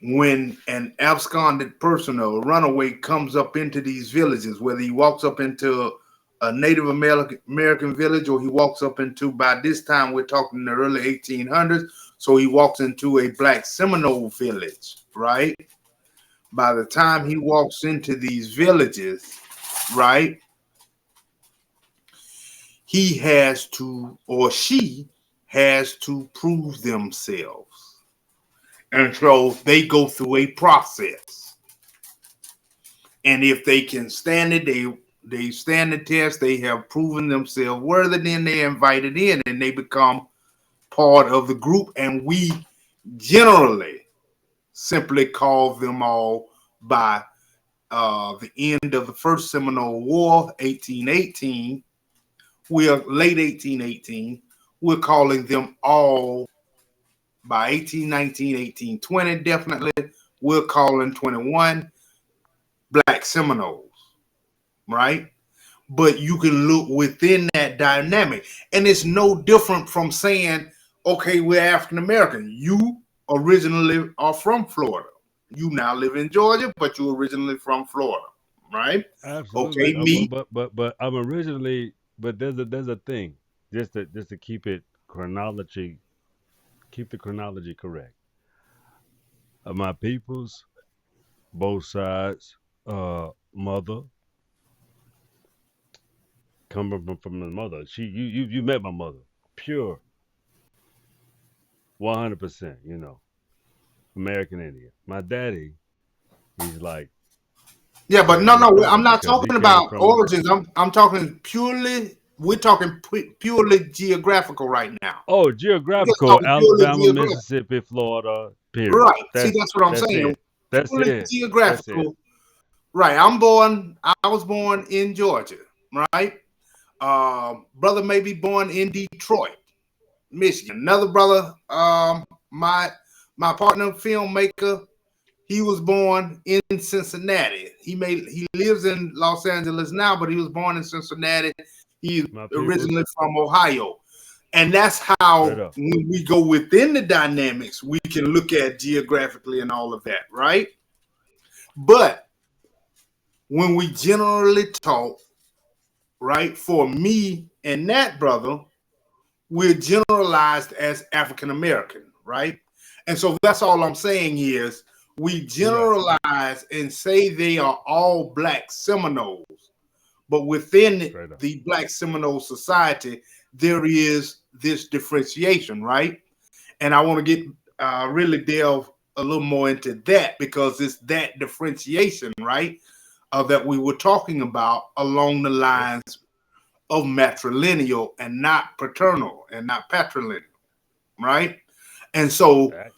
when an absconded person or a runaway comes up into these villages, whether he walks up into a Native American village or he walks up into, by this time we're talking in the early 1800s, so he walks into a black Seminole village, right? By the time he walks into these villages, right, he has to, or she has to prove themselves. And so they go through a process. And if they can stand it, they stand the test, they have proven themselves worthy, then they're invited in and they become part of the group. And we generally simply call them all by the end of the First Seminole War, 1818, we're late 1818. We're calling them all by 1819, 1820, definitely. We're calling 21 Black Seminoles, right? But you can look within that dynamic. And it's no different from saying, okay, we're African American. You originally are from Florida. You now live in Georgia, but you originally from Florida, right? Absolutely. Okay, me. But I'm originally, but there's a thing, just to keep the chronology correct. My peoples, both sides, mother coming from the mother. You met my mother, pure, 100%. American Indian. My daddy, he's like Yeah, but no, Chinese no, I'm brother not because he talking came about from. origins. I'm talking purely. We're talking purely geographical right now. Oh, We're just geographical, talking purely Alabama, geographical. Mississippi, Florida, period. Right. See, that's what I'm That's saying. it. That's Purely it. That's it. geographical. Right. I was born in Georgia, right? Brother may be born in Detroit, Michigan. Another brother, my partner filmmaker, he was born in Cincinnati. He lives in Los Angeles now, but he was born in Cincinnati. He's My originally peoples, from Ohio. And that's straight how, up. when we go within the dynamics, we can look at geographically and all of that, right? But when we generally talk, right, for me and that brother, we're generalized as African American, right? And so that's all I'm saying is we You're right. generalize and say they are all Black Seminoles, but within Straight up. the Black Seminole society, there is this differentiation, right? And I want to get really delve a little more into that because it's that differentiation, right, that we were talking about along the Yep. lines of matrilineal and not paternal and not patrilineal, right? And so Facts.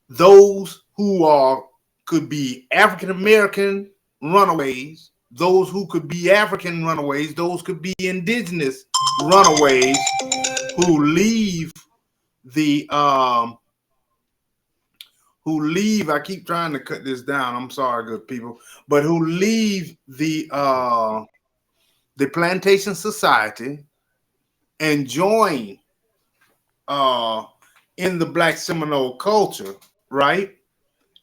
those who are could be African American runaways, those who could be African runaways, those could be indigenous runaways who leave the I keep trying to cut this down. I'm sorry, good people, but who leave the plantation society and join uh in the Black Seminole culture, right?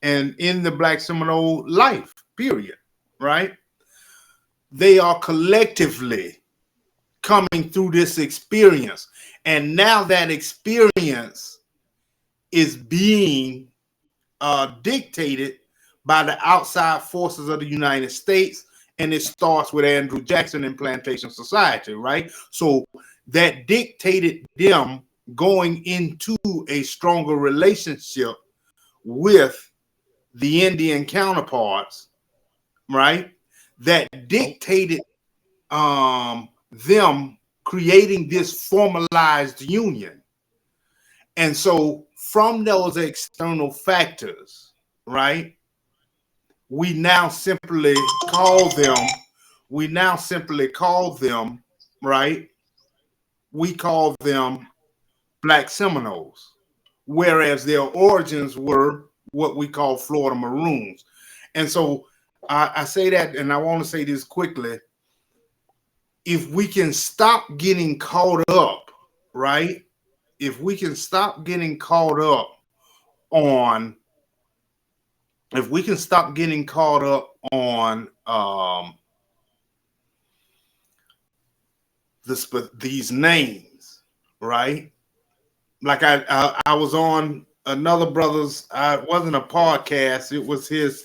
And in the Black Seminole life, period, right? They are collectively coming through this experience. And now that experience is being dictated by the outside forces of the United States. And it starts with Andrew Jackson and Plantation Society, right? So that dictated them going into a stronger relationship with the Indian counterparts, right? That Oh, dictated them creating this formalized union. And so from those external factors, right, we now simply call them, right, we call them Black Seminoles, whereas their origins were what we call Florida Maroons. And so I say that, and I want to say this quickly. If we can stop getting caught up, right? If we can stop getting caught up on, if we can stop getting caught up on these names, right? Like I was on another brother's. It wasn't a podcast. It was his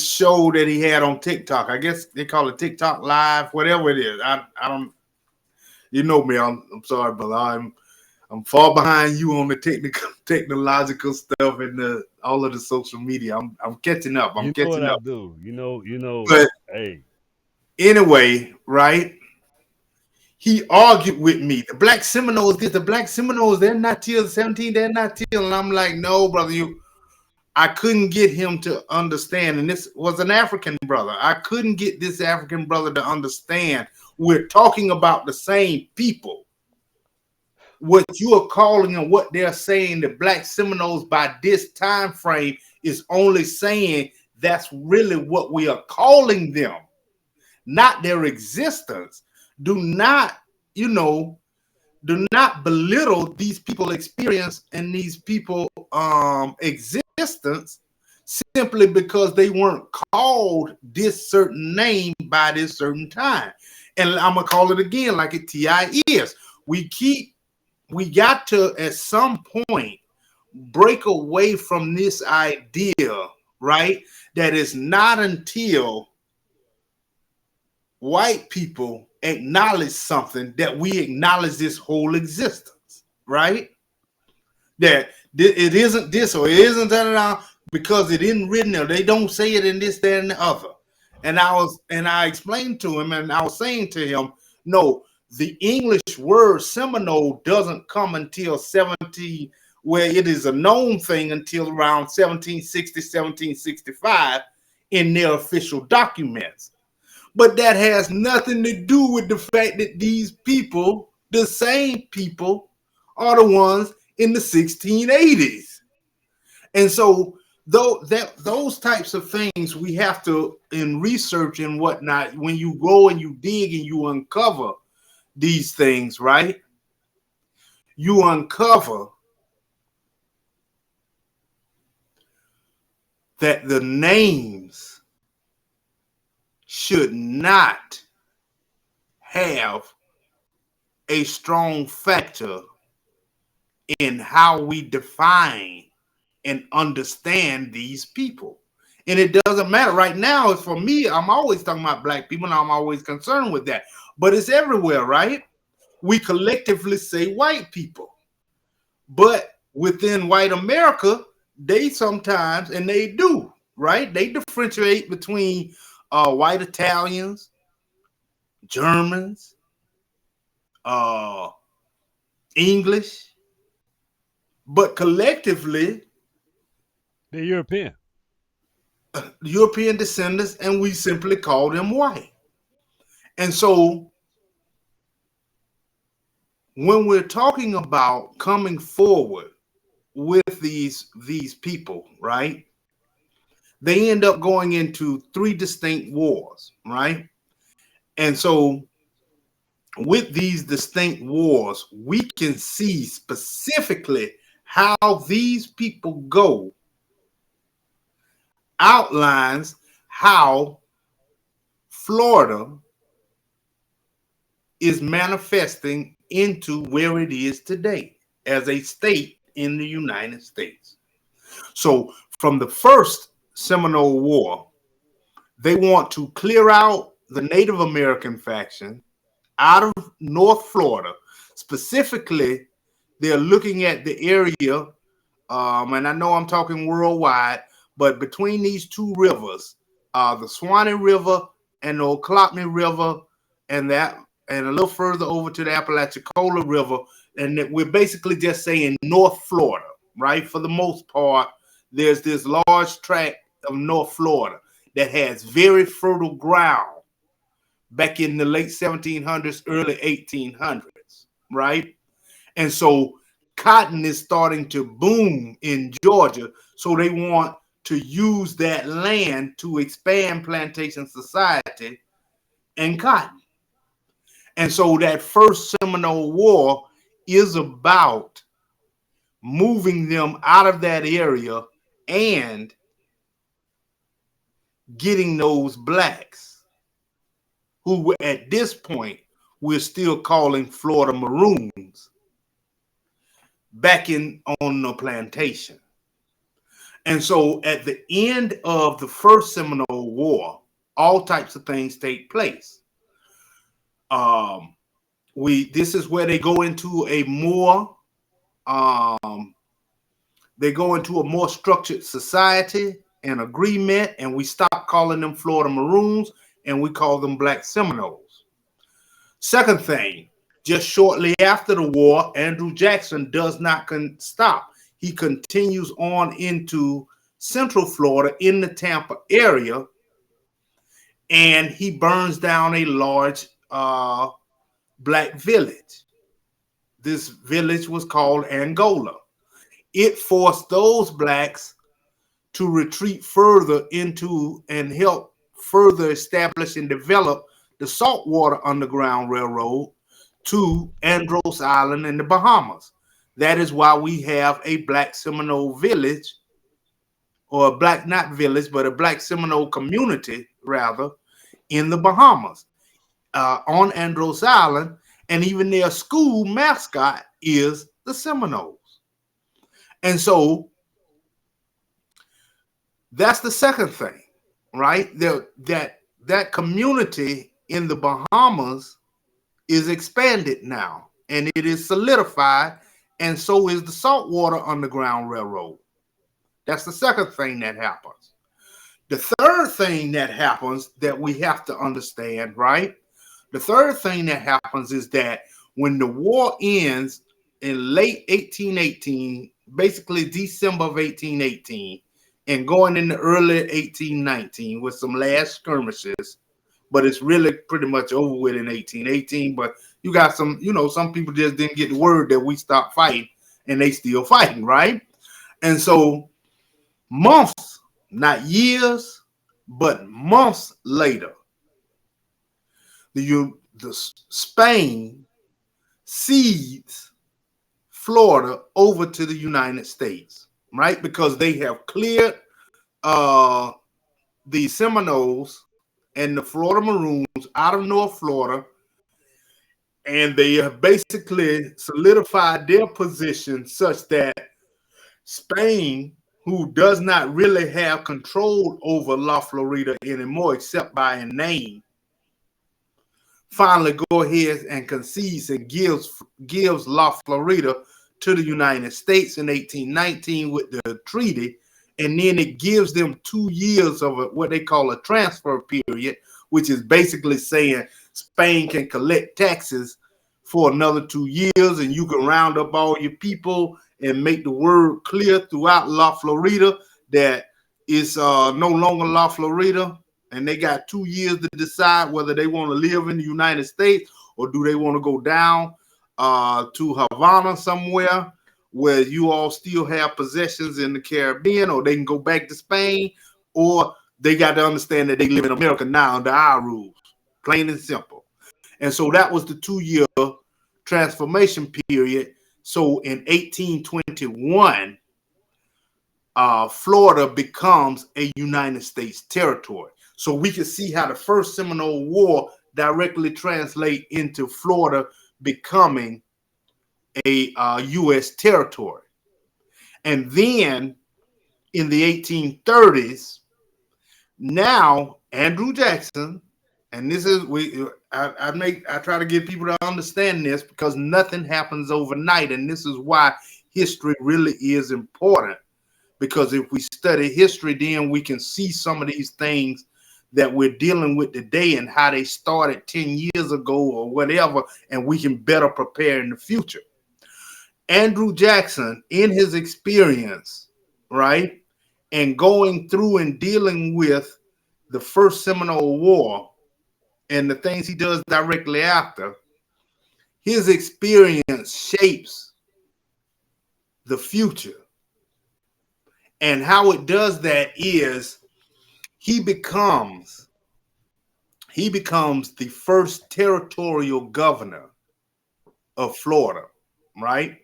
show that he had on TikTok. I guess they call it TikTok Live, whatever it is. I don't. You know me. I'm sorry, brother. I'm far behind you on the technological stuff and all of the social media. I'm catching up. I'm you know what catching I up. do. You know. But Hey, anyway, right? He argued with me. The Black Seminoles, the Black Seminoles, they're not till 17, they're not till. And I'm like, no, brother, I couldn't get him to understand. And this was an African brother. I couldn't get this African brother to understand We're talking about the same people. What you are calling and what they're saying, the Black Seminoles by this time frame, is only saying that's really what we are calling them, not their existence. Do not, do not belittle these people experience and these people existence simply because they weren't called this certain name by this certain time. And I'm gonna call it again like a TI is. We got to at some point break away from this idea, right? That is not until white people acknowledge something that we acknowledge this whole existence, right? That it isn't this or it isn't that, because it isn't written there. They don't say it in this, that, and the other. And I explained to him, and I was saying to him, no, the English word Seminole doesn't come until 17, where it is a known thing until around 1760, 1765 in their official documents. But that has nothing to do with the fact that these people, the same people, are the ones in the 1680s. And so those types of things we have to, in research and whatnot, when you go and you dig and you uncover these things, right? You uncover that the names should not have a strong factor in how we define and understand these people. And it doesn't matter right now. It's for me, I'm always talking about black people, and I'm always concerned with that. But it's everywhere, right? We collectively say white people. But within white America, they sometimes, and they do, right? They differentiate between white Italians, Germans, English, but collectively, they're European. European descendants, and we simply call them white. And so when we're talking about coming forward with these people, right, they end up going into 3 distinct wars, right? And so with these distinct wars, we can see specifically how these people go, outlines how Florida is manifesting into where it is today as a state in the United States. So from the first Seminole War, they want to clear out the Native American faction out of North Florida. Specifically, they're looking at the area, and I know I'm talking worldwide, but between these 2 rivers, the Swanee River and the Ochlockonee River, and a little further over to the Apalachicola River, and we're basically just saying North Florida, right? For the most part, there's this large tract of North Florida that has very fertile ground back in the late 1700s, early 1800s, right? And so cotton is starting to boom in Georgia, so they want to use that land to expand plantation society and cotton. And so that first Seminole War is about moving them out of that area and getting those blacks who at this point we're still calling Florida Maroons back in on the plantation. And so at the end of the first Seminole War, all types of things take place. This is where they go into a more structured society and agreement, and we stop calling them Florida Maroons and we call them Black Seminoles. Second thing, just shortly after the war, Andrew Jackson does not stop. He continues on into Central Florida in the Tampa area, and he burns down a large black village. This village was called Angola. It forced those blacks to retreat further into and help further establish and develop the saltwater underground railroad to Andros Island in the Bahamas. That is why we have a black Seminole village, or a black, not village, but a black Seminole community, rather, in the Bahamas, on Andros Island. And even their school mascot is the Seminoles. And so that's the second thing, right? That community in the Bahamas is expanded now, and it is solidified, and so is the Saltwater Underground Railroad. That's the second thing that happens. The third thing that happens that we have to understand, right? The third thing that happens is that when the war ends in late 1818, basically December of 1818, and going into early 1819 with some last skirmishes, but it's really pretty much over with in 1818. But you got some, some people just didn't get the word that we stopped fighting, and they still fighting, right? And so months, not years, but months later, the Spain cedes Florida over to the United States, right? Because they have cleared the Seminoles and the Florida Maroons out of North Florida, and they have basically solidified their position such that Spain, who does not really have control over La Florida anymore except by a name, finally go ahead and concedes and gives La Florida to the United States in 1819 with the treaty, and then it gives them 2 years of what they call a transfer period, which is basically saying Spain can collect taxes for another 2 years, and you can round up all your people and make the word clear throughout La Florida that it's no longer La Florida, and they got 2 years to decide whether they want to live in the United States or do they want to go down to Havana somewhere where you all still have possessions in the Caribbean, or they can go back to Spain, or they got to understand that they live in America now under our rules, plain and simple. And so that was the 2-year transformation period. So in 1821, Florida becomes a United States territory. So we can see how the first Seminole War directly translate into Florida becoming a U.S. territory. And then in the 1830s, now Andrew Jackson, and this is I try to get people to understand this because nothing happens overnight, and this is why history really is important. Because if we study history, then we can see some of these things that we're dealing with today and how they started 10 years ago or whatever, and we can better prepare in the future. Andrew Jackson, in his experience, right, and going through and dealing with the first Seminole War and the things he does directly after, his experience shapes the future. And how it does that is he becomes the first territorial governor of Florida, right?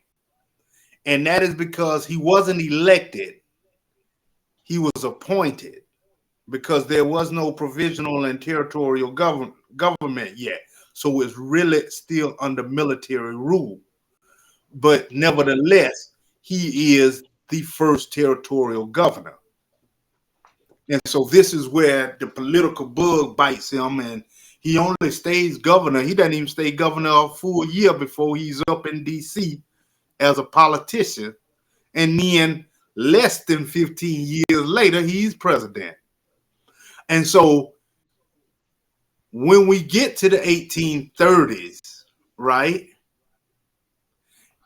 And that is because he wasn't elected. He was appointed because there was no provisional and territorial government yet. So it's really still under military rule. But nevertheless, he is the first territorial governor. And so this is where the political bug bites him, and he only stays governor. He doesn't even stay governor a full year before he's up in D.C. as a politician. And then less than 15 years later, he's president. And so when we get to the 1830s, right,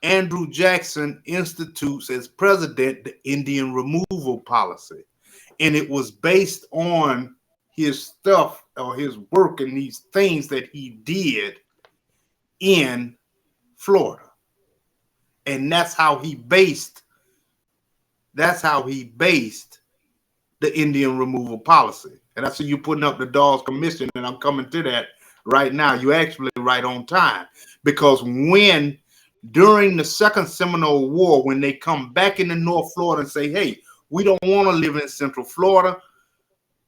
Andrew Jackson institutes as president the Indian removal policy. And it was based on his stuff or his work and these things that he did in Florida. And that's how he based the Indian removal policy. And I see you putting up the Dawes Commission, and I'm coming to that right now. You're actually right on time, because when during the Second Seminole War, when they come back into North Florida and say, hey, we don't want to live in Central Florida,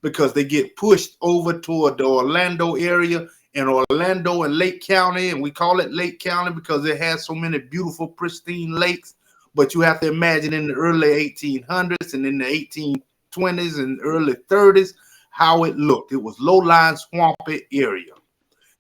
because they get pushed over toward the Orlando area, and Orlando and Lake County, and we call it Lake County because it has so many beautiful, pristine lakes. But you have to imagine in the early 1800s and in the 1820s and early 30s, how it looked. It was low-lying, swampy area.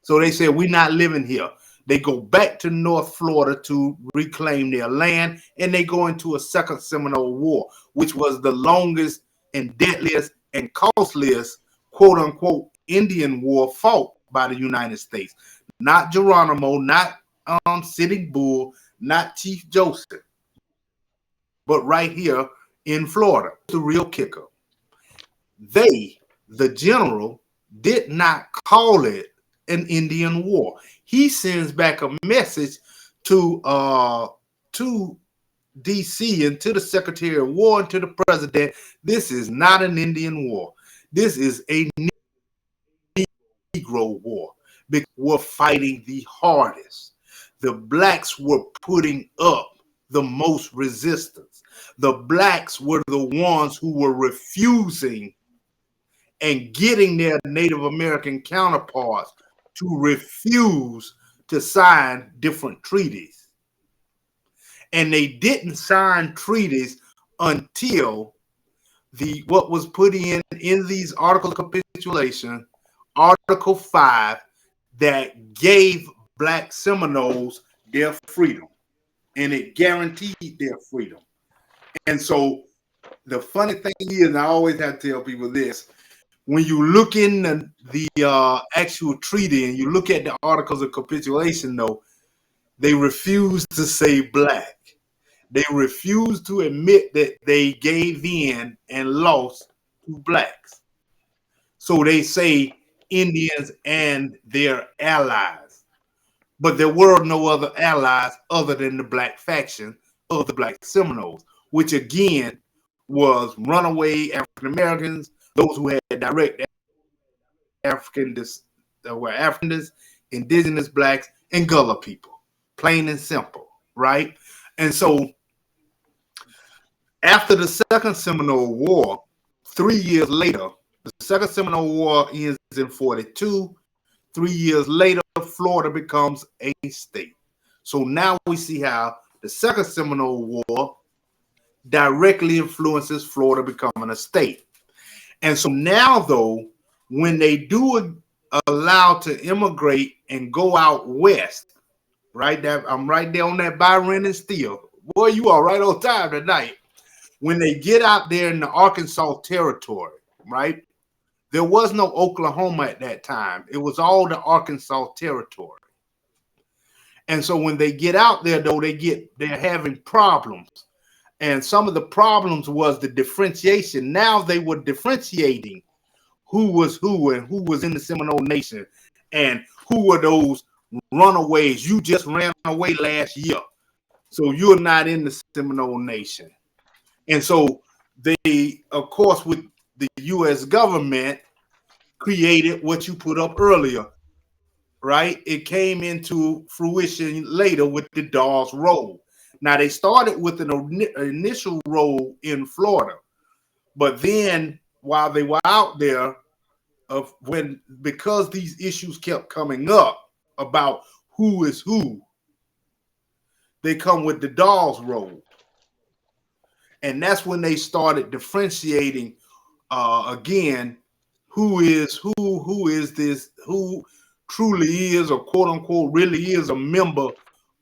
So they said, we're not living here. They go back to North Florida to reclaim their land, and they go into a Second Seminole War, which was the longest and deadliest and costliest, quote unquote, Indian war fought by the United States. Not Geronimo, not Sitting Bull, not Chief Joseph, but right here in Florida. The real kicker. They, the general, did not call it an Indian war. He sends back a message to DC and to the Secretary of War and to the president. This is not an Indian war. This is a Negro war, because we're fighting the hardest. The blacks were putting up the most resistance. The blacks were the ones who were refusing and getting their Native American counterparts to refuse to sign different treaties. And they didn't sign treaties until what was put in these articles of capitulation, Article 5, that gave black Seminoles their freedom, and it guaranteed their freedom. And so the funny thing is, and I always have to tell people this, when you look in the actual treaty and you look at the articles of capitulation, though, they refuse to say black. They refuse to admit that they gave in and lost to blacks. So they say Indians and their allies. But there were no other allies other than the black faction of the black Seminoles, which again was runaway African Americans, those who had direct Africans, indigenous blacks, and Gullah people, plain and simple, right? And so after the Second Seminole War, 3 years later, the Second Seminole War ends in 42. 3 years later, Florida becomes a state. So now we see how the Second Seminole War directly influences Florida becoming a state. And so now, though, when they do allow to immigrate and go out west, right? I'm right there on that Byron and Steele. Boy, you are right on time tonight. When they get out there in the Arkansas territory, right? There was no Oklahoma at that time. It was all the Arkansas territory. And so when they get out there, though, they're having problems. And some of the problems was the differentiation. Now they were differentiating who was who and who was in the Seminole Nation and who were those runaways. You just ran away last year, so you're not in the Seminole Nation. And so they, of course, with the U.S. government, created what you put up earlier, right? It came into fruition later with the Dawes Roll. Now, they started with an initial roll in Florida, but then while they were out there, because these issues kept coming up about who is who, they come with the Dawes Roll. And that's when they started differentiating again, who is this, who truly is, or quote unquote really is a member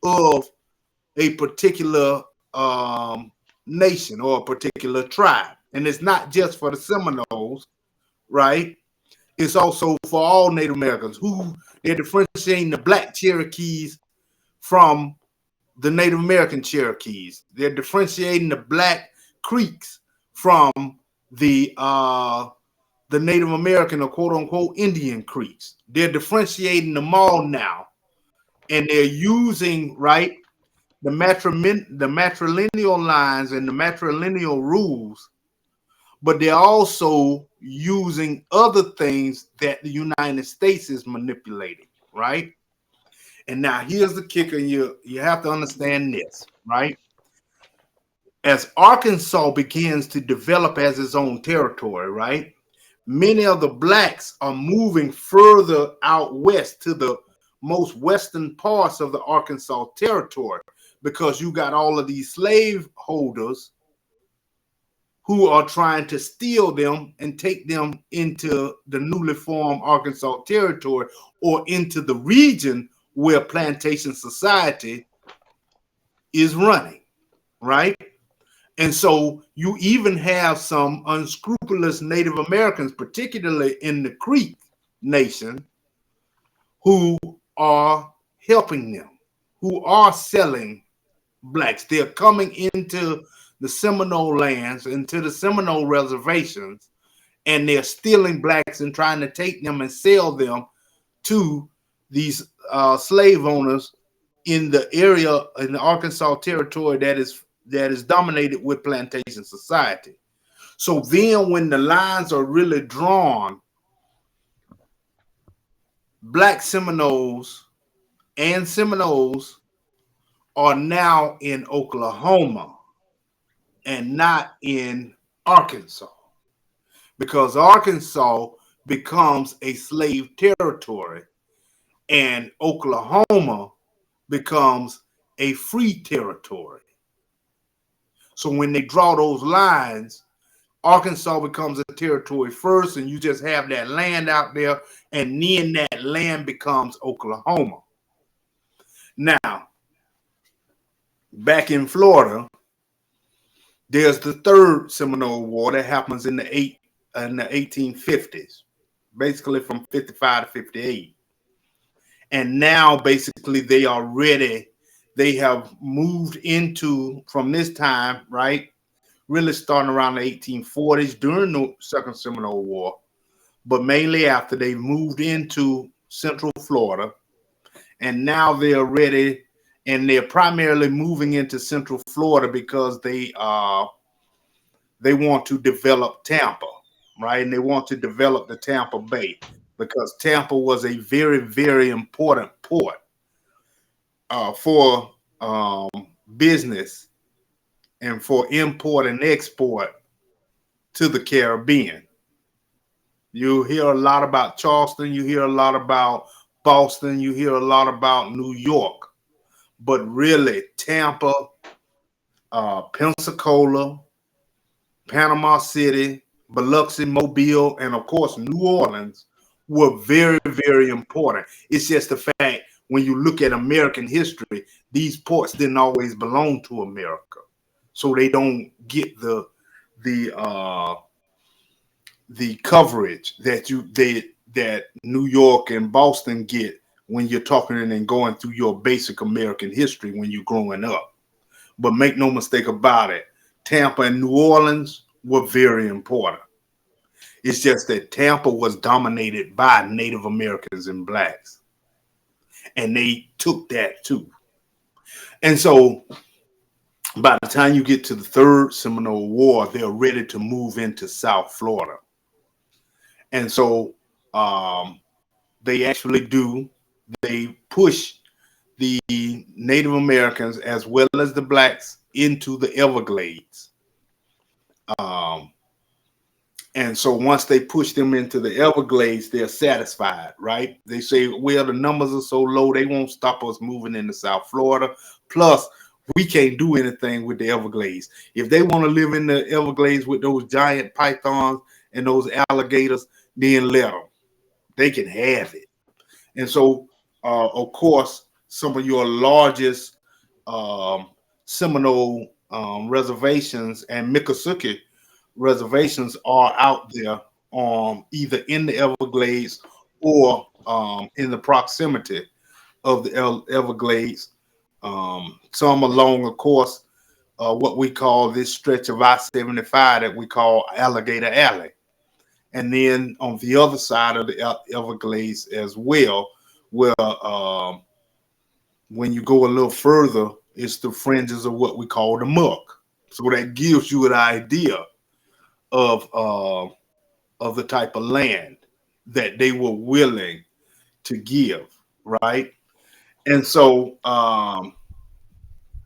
of a particular nation or a particular tribe. And it's not just for the Seminoles, right? It's also for all Native Americans, who they're differentiating the black Cherokees from the Native American Cherokees. They're differentiating the black Creeks from the the Native American or quote unquote Indian Creeks. They're differentiating them all now, and they're using the matrilineal lines and the matrilineal rules, but they're also using other things that the United States is manipulating, right? And now here's the kicker: you have to understand this, right? As Arkansas begins to develop as its own territory, right? Many of the blacks are moving further out west to the most western parts of the Arkansas territory because you got all of these slave holders who are trying to steal them and take them into the newly formed Arkansas territory or into the region where plantation society is running, right? And so you even have some unscrupulous Native Americans, particularly in the Creek Nation, who are helping them, who are selling blacks. They're coming into the Seminole lands, into the Seminole reservations, and they're stealing blacks and trying to take them and sell them to these slave owners in the area in the Arkansas territory that is dominated with plantation society. So then when the lines are really drawn, black Seminoles and Seminoles are now in Oklahoma and not in Arkansas, because Arkansas becomes a slave territory and Oklahoma becomes a free territory. So when they draw those lines, Arkansas becomes a territory first, and you just have that land out there, and then that land becomes Oklahoma. Now, back in Florida, there's the third Seminole War that happens in the 1850s, basically from 55 to 58. And now basically they are ready. They have moved into, from this time, right, really starting around the 1840s during the Second Seminole War, but mainly after they moved into Central Florida. And now they're ready, and they're primarily moving into Central Florida because they want to develop Tampa, right? And they want to develop the Tampa Bay because Tampa was a very, very important port for business and for import and export to the Caribbean. You hear a lot about Charleston, you hear a lot about Boston, you hear a lot about New York, but really Tampa, Pensacola, Panama City, Biloxi, Mobile, and of course New Orleans were very, very important. It's just the fact when you look at American history, these ports didn't always belong to America, so they don't get the coverage that New York and Boston get when you're talking and going through your basic American history when you're growing up. But make no mistake about it, Tampa and New Orleans were very important. It's just that Tampa was dominated by Native Americans and blacks, and they took that too. And so by the time you get to the Third Seminole War, they're ready to move into South Florida. And so they actually do. They push the Native Americans as well as the blacks into the Everglades. And so once they push them into the Everglades, they're satisfied, right? They say, well, the numbers are so low, they won't stop us moving into South Florida. Plus, we can't do anything with the Everglades. If they want to live in the Everglades with those giant pythons and those alligators, then let them. They can have it. And so, of course, some of your largest Seminole reservations and Miccosukee reservations are out there, either in the Everglades or in the proximity of the Everglades. Some along, of course, what we call this stretch of I-75 that we call Alligator Alley. And then on the other side of the Everglades as well, where when you go a little further, it's the fringes of what we call the muck. So that gives you an idea of the type of land that they were willing to give, right? And so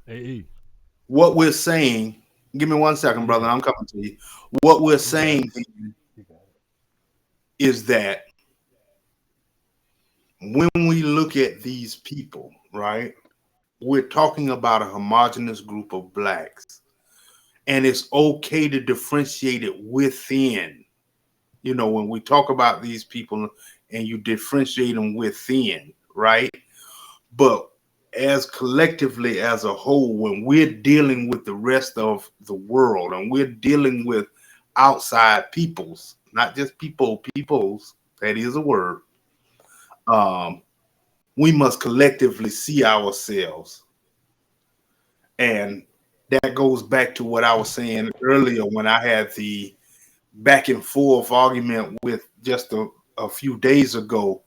Hey, what we're saying, give me 1 second, brother, I'm coming to you. What we're saying is that when we look at these people, right, we're talking about a homogenous group of blacks, and it's okay to differentiate it within. You know, when we talk about these people and you differentiate them within, right? But as collectively as a whole, when we're dealing with the rest of the world and we're dealing with outside peoples, not just peoples, that is a word, we must collectively see ourselves. And that goes back to what I was saying earlier when I had the back and forth argument with just a few days ago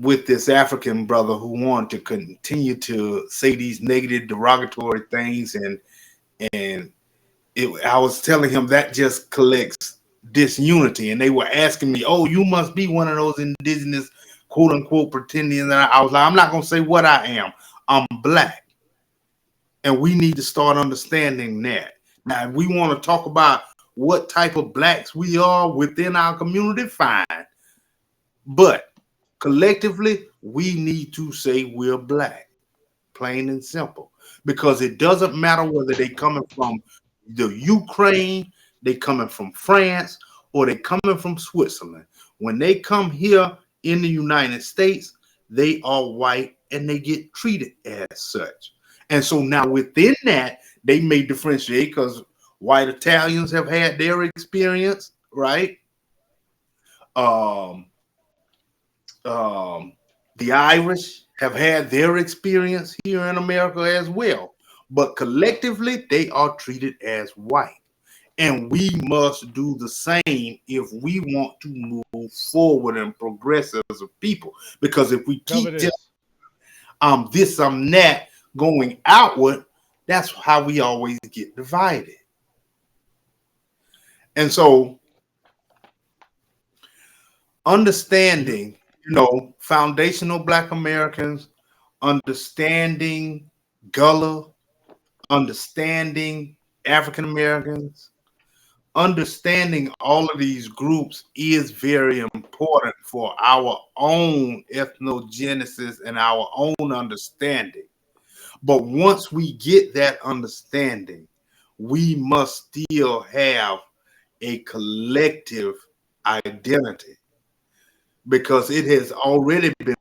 with this African brother who wanted to continue to say these negative, derogatory things, and I was telling him that just collects disunity, and they were asking me, "Oh, you must be one of those indigenous, quote unquote, pretending." And I was like, "I'm not gonna say what I am. I'm black, and we need to start understanding that." Now, if we want to talk about what type of blacks we are within our community, fine, but collectively, we need to say we're black, plain and simple, because it doesn't matter whether they coming from the Ukraine, they coming from France, or they coming from Switzerland. When they come here in the United States, they are white and they get treated as such. And so now within that, they may differentiate because white Italians have had their experience, right? Um, the Irish have had their experience here in America as well, but collectively they are treated as white. And we must do the same if we want to move forward and progress as a people. Because if we cover keep just this. this, that going outward, that's how we always get divided. And so understanding, foundational Black Americans, understanding Gullah, understanding African Americans, understanding all of these groups is very important for our own ethnogenesis and our own understanding. But once we get that understanding, we must still have a collective identity because it has already been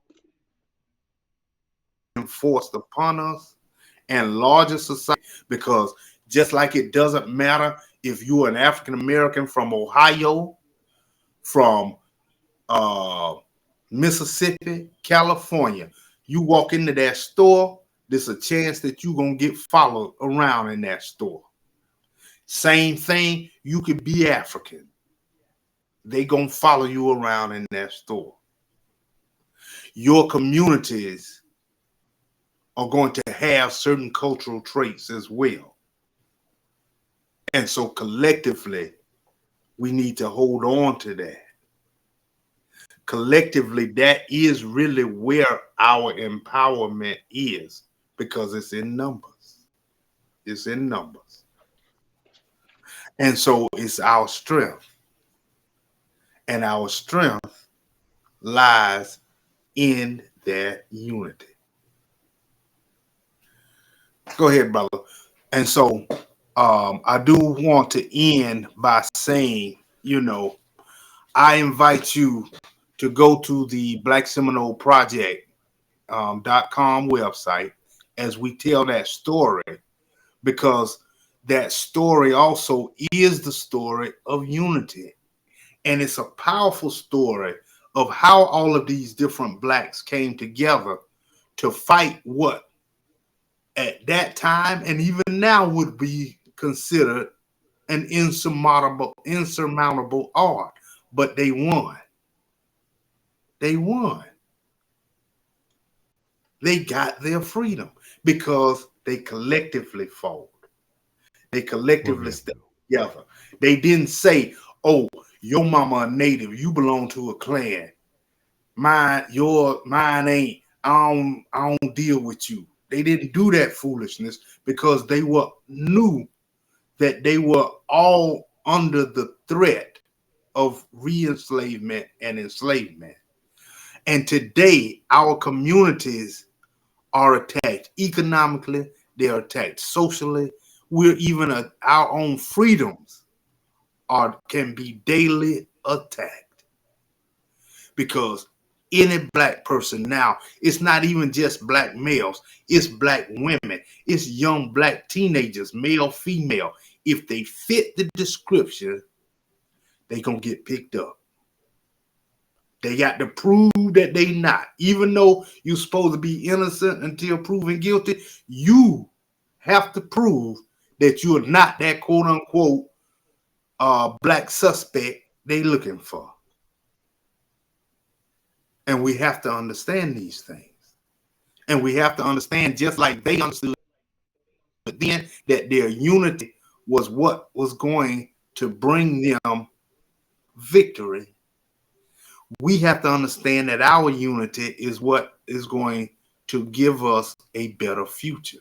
forced upon us and larger society. Because just like it doesn't matter if you're an African American from Ohio, from Mississippi, California, you walk into that store, there's a chance that you're going to get followed around in that store. Same thing, you could be African. They going to follow you around in that store. Your communities are going to have certain cultural traits as well. And so collectively, we need to hold on to that. Collectively, that is really where our empowerment is, because it's in numbers. It's in numbers. And so it's our strength. And our strength lies in that unity. Go ahead, brother. And so I do want to end by saying, I invite you to go to the Black Seminole Project.com website as we tell that story, because that story also is the story of unity. And it's a powerful story of how all of these different blacks came together to fight what at that time and even now would be considered an insurmountable art, but they won. They won. They got their freedom because they collectively fought. They What we collectively have to stayed do. together. They didn't say, "Oh, your mama a native, you belong to a clan. Mine ain't. I don't deal with you." They didn't do that foolishness because they were knew that they were all under the threat of re-enslavement and enslavement. And today, our communities are attacked economically, they're attacked socially. We're even our own freedoms are can be daily attacked because any black person now, it's not even just black males, it's black women, it's young black teenagers, male, female. If they fit the description, they gonna get picked up. They got to prove that they not. Even though you're supposed to be innocent until proven guilty, you have to prove that you're not that quote unquote black suspect they looking for. And we have to understand these things. And we have to understand, just like they understood then, that their unity was what was going to bring them victory. We have to understand that our unity is what is going to give us a better future.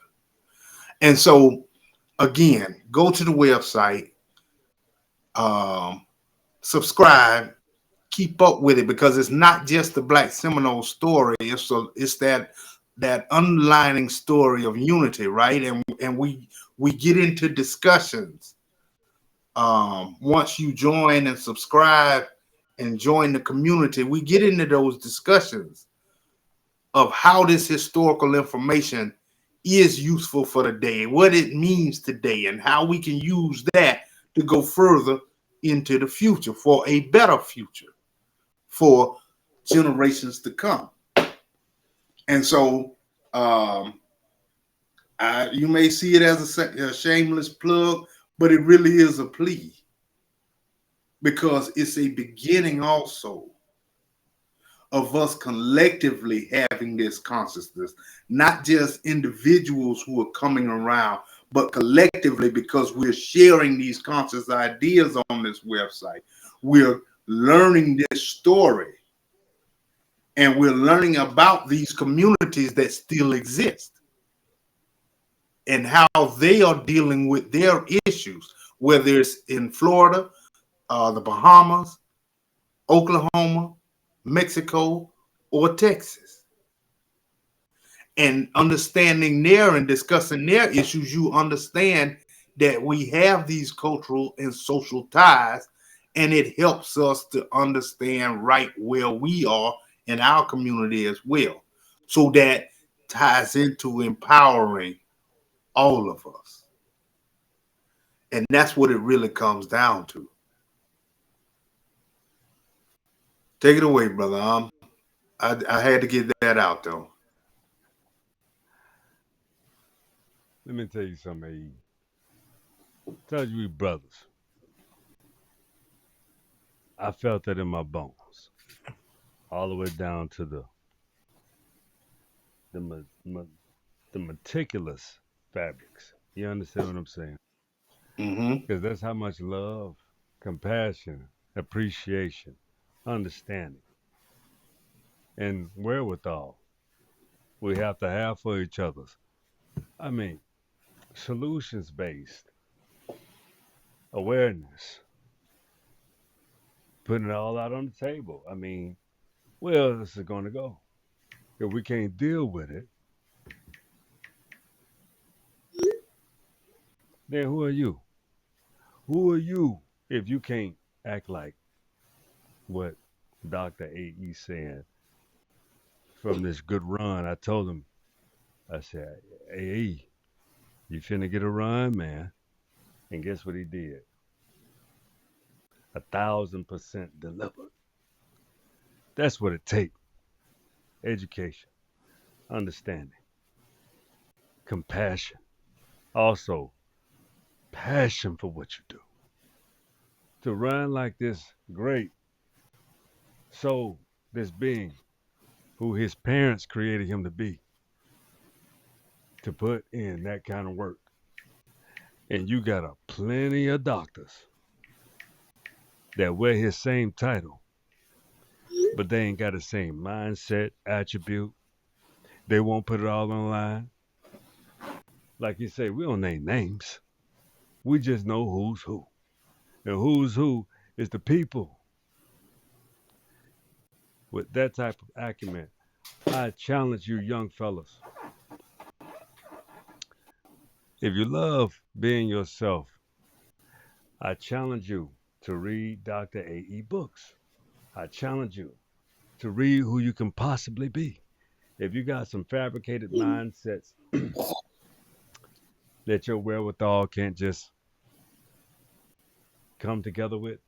And so, again, go to the website, subscribe, keep up with it, because it's not just the Black Seminole story. It's that underlining story of unity, right? And we get into discussions. Once you join and subscribe and join the community, we get into those discussions of how this historical information is useful for the day, what it means today, and how we can use that to go further into the future for a better future for generations to come. And so you may see it as a shameless plug, but it really is a plea because it's a beginning also of us collectively having this consciousness, not just individuals who are coming around, but collectively, because we're sharing these conscious ideas on this website. We're learning this story and we're learning about these communities that still exist and how they are dealing with their issues, whether it's in Florida, the Bahamas, Oklahoma, Mexico, or Texas. And understanding there and discussing their issues, you understand that we have these cultural and social ties, and it helps us to understand right where we are in our community as well. So that ties into empowering all of us. And that's what it really comes down to. Take it away, brother. I had to get that out, though. Let me tell you something, AE. Tell you we brothers. I felt that in my bones, all the way down to the the meticulous fabrics. You understand what I'm saying? Mm-hmm. Because that's how much love, compassion, appreciation, understanding, and wherewithal we have to have for each other's. I mean, solutions based awareness, putting it all out on the table. I mean, where else is it going to go? If we can't deal with it, then who are you? Who are you if you can't act like what Dr. A.E. saying from this good run? I told him, I said, A.E., you finna get a run, man. And guess what he did? 1,000% delivered. That's what it takes. Education, understanding, compassion. Also, passion for what you do. to run like this great soul, this being who his parents created him to be, to put in that kind of work. And you got a plenty of doctors that wear his same title, but they ain't got the same mindset, attribute. They won't put it all online. Like you say, we don't name names. We just know who's who. And who's who is the people with that type of acumen. I challenge you, young fellas. If you love being yourself, I challenge you to read Dr. A.E. books. I challenge you to read who you can possibly be. If you got some fabricated mindsets that your wherewithal can't just come together with,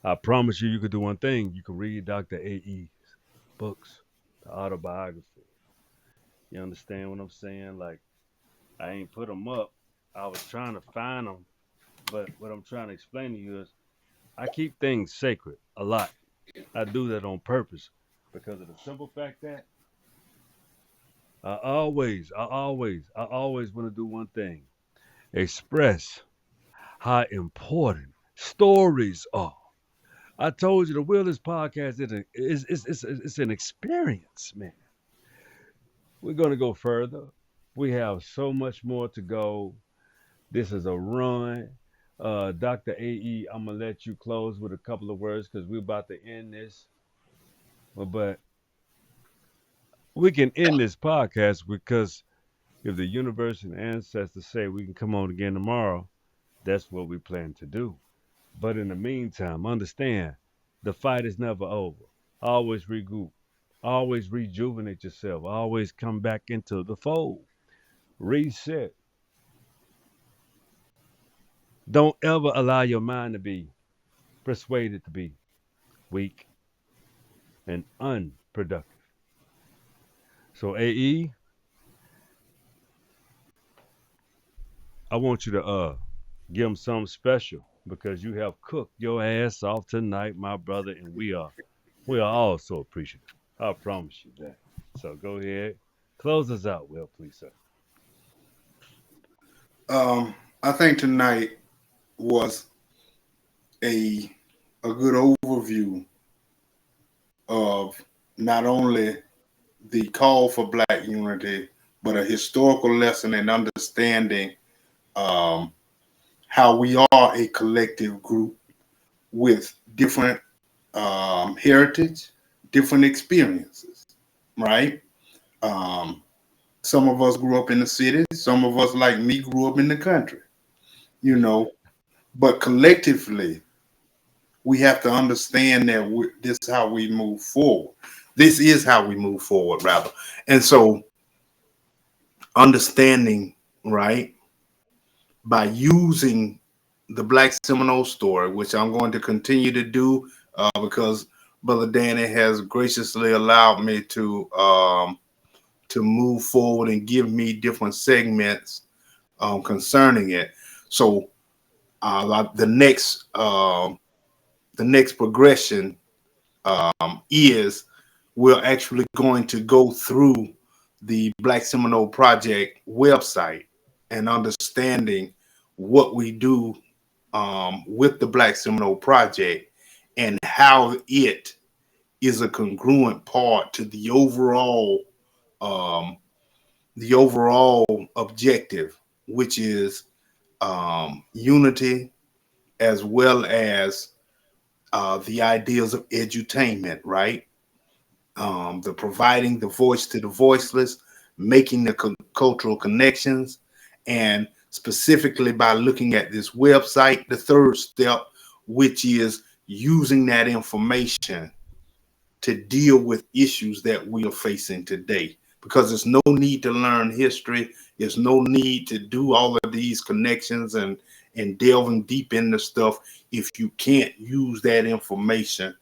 I promise you, you could do one thing. You could read Dr. A.E.'s books, the autobiography. You understand what I'm saying? Like, I ain't put them up. I was trying to find them, but what I'm trying to explain to you is I keep things sacred a lot. I do that on purpose because of the simple fact that I always want to do one thing: express how important stories are. I told you the Wilderness Podcast it's an experience, man. We're gonna go further. We have so much more to go. This is a run. Dr. AE, I'm gonna let you close with a couple of words because we're about to end this. But we can end this podcast because if the universe and ancestors say we can come on again tomorrow, that's what we plan to do. But in the meantime, understand the fight is never over. Always regroup. Always rejuvenate yourself. Always come back into the fold. Reset. Don't ever allow your mind to be persuaded to be weak and unproductive. So, AE, I want you to give them something special because you have cooked your ass off tonight, my brother, and we are all so appreciative. I promise you that. So go ahead, close us out, Will, please, sir. I think tonight was a a good overview of not only the call for Black unity, but a historical lesson in understanding um, how we are a collective group with different heritage, different experiences, right? Um, some of us grew up in the city, some of us, like me, grew up in the country, you know, but collectively, we have to understand that this is how we move forward. This is how we move forward, rather. And so, understanding, right, by using the Black Seminole story, which I'm going to continue to do because Brother Danny has graciously allowed me to move forward and give me different segments concerning it. So the next progression is we're actually going to go through the Black Seminole Project website and understanding what we do with the Black Seminole Project and how it is a congruent part to um, the overall objective, which is unity as well as the ideas of edutainment, right? The providing the voice to the voiceless, making the cultural connections, and specifically by looking at this website, the third step, which is using that information to deal with issues that we are facing today. Because there's no need to learn history, there's no need to do all of these connections and delving deep into stuff if you can't use that information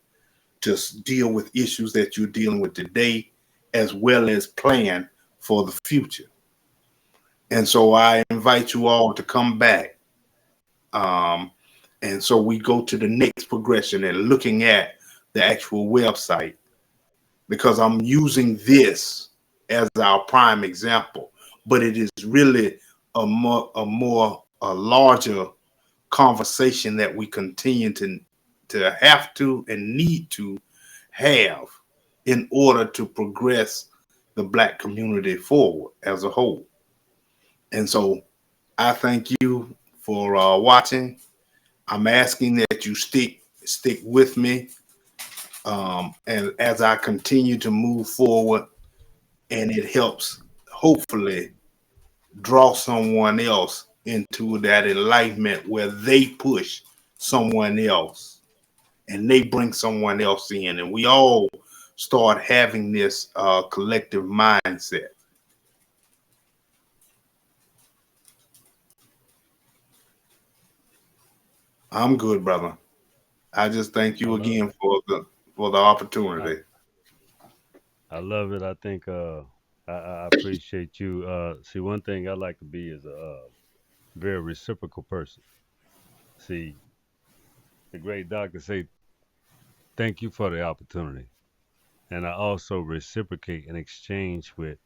to deal with issues that you're dealing with today, as well as plan for the future. And so I invite you all to come back. Um, And so we go to the next progression and looking at the actual website, because I'm using this as our prime example, but it is really a larger conversation that we continue to have to and need to have in order to progress the Black community forward as a whole. And so I thank you for watching. I'm asking that you stick with me, and as I continue to move forward, and it helps hopefully draw someone else into that enlightenment where they push someone else and they bring someone else in, and we all start having this collective mindset. I'm good, brother. I just thank I you love again it. for the I, opportunity. I love it. I think I appreciate you. See, one thing I like to be is a very reciprocal person. See, the great doctor say, "Thank you for the opportunity," and I also reciprocate and exchange with,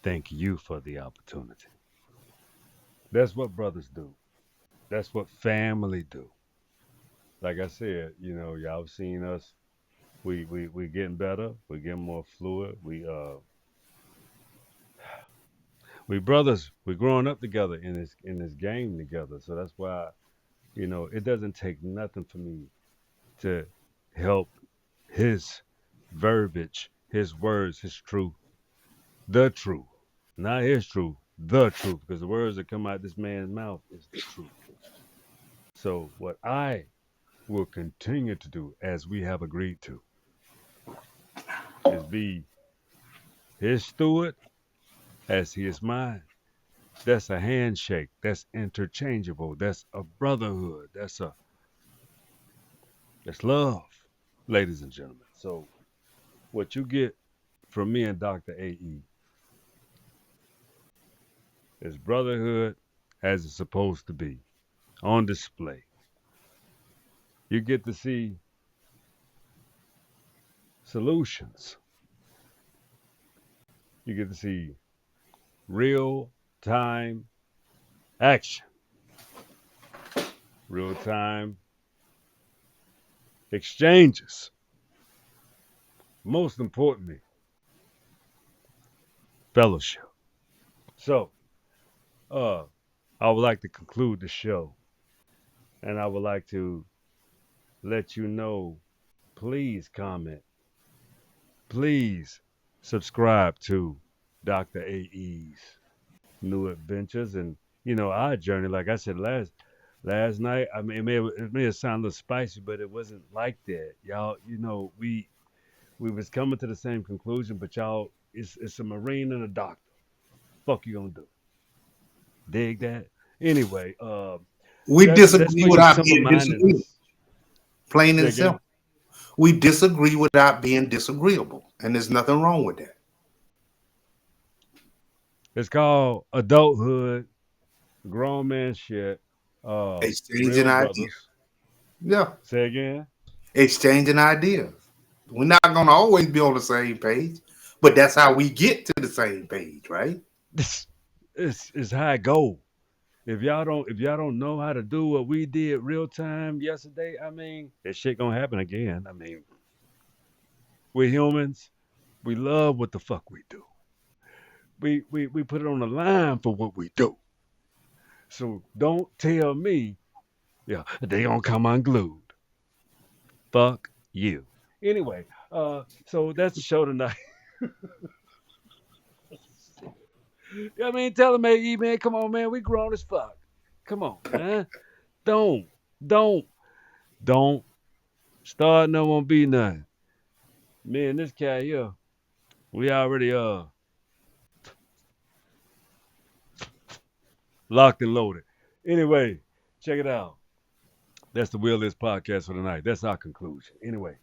"Thank you for the opportunity." That's what brothers do. That's what family do. Like I said, y'all seen us. We getting better. We getting more fluid. We brothers. We growing up together in this game together. So that's why it doesn't take nothing for me to help his verbiage, his words, his truth, the truth, not his truth, the truth, because the words that come out this man's mouth is the truth. So what I will continue to do, as we have agreed to, is be his steward as he is mine. That's a handshake. That's interchangeable. That's a brotherhood. That's love, ladies and gentlemen. So what you get from me and Dr. AE is brotherhood as it's supposed to be, on display. You get to see solutions. You get to see real time action, real time exchanges. Most importantly, fellowship. So, uh, I would like to conclude the show, and I would like to let you know, please comment, please subscribe to Dr. AE's New Adventures, and our journey. Like I said last night, I mean, it may have sounded a little spicy, but it wasn't like that, y'all. We was coming to the same conclusion, but y'all, it's a Marine and a doctor. Fuck you gonna do? Dig that? Anyway, We that's disagree for you without simple being disagreeable, mindedness. plain Say and again. simple. We disagree without being disagreeable, and there's nothing wrong with that. It's called adulthood, grown man shit. Exchanging Real ideas. brothers. Yeah, Say again. exchanging ideas. We're not going to always be on the same page, but that's how we get to the same page, right? This is how it go. If y'all don't know how to do what we did real time yesterday, I mean, that shit gonna happen again. I mean, we're humans. We love what the fuck we do. We put it on the line for what we do. So don't tell me, yeah, they gonna come unglued. Fuck you. Anyway, so that's the show tonight. I mean, tell them, hey, man, come on, man, we grown as fuck. Come on, man. Don't, don't, don't start no one be nothing. Me and this cat here, we already locked and loaded. Anyway, check it out. That's the Will List podcast for tonight. That's our conclusion. Anyway,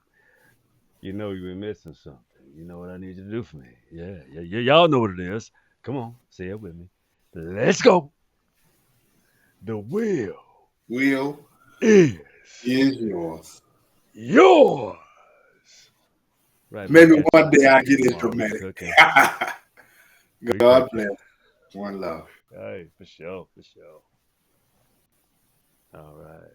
you've been missing something. You know what I need you to do for me. Yeah, yeah, yeah. Y'all know what it is. Come on, say it with me. Let's go. The will Will is yours. yours. Right Maybe back at one you day I'll again get tomorrow. We instrumented. cooking. We God cooking. bless. One love. Hey, for sure, for sure. All right.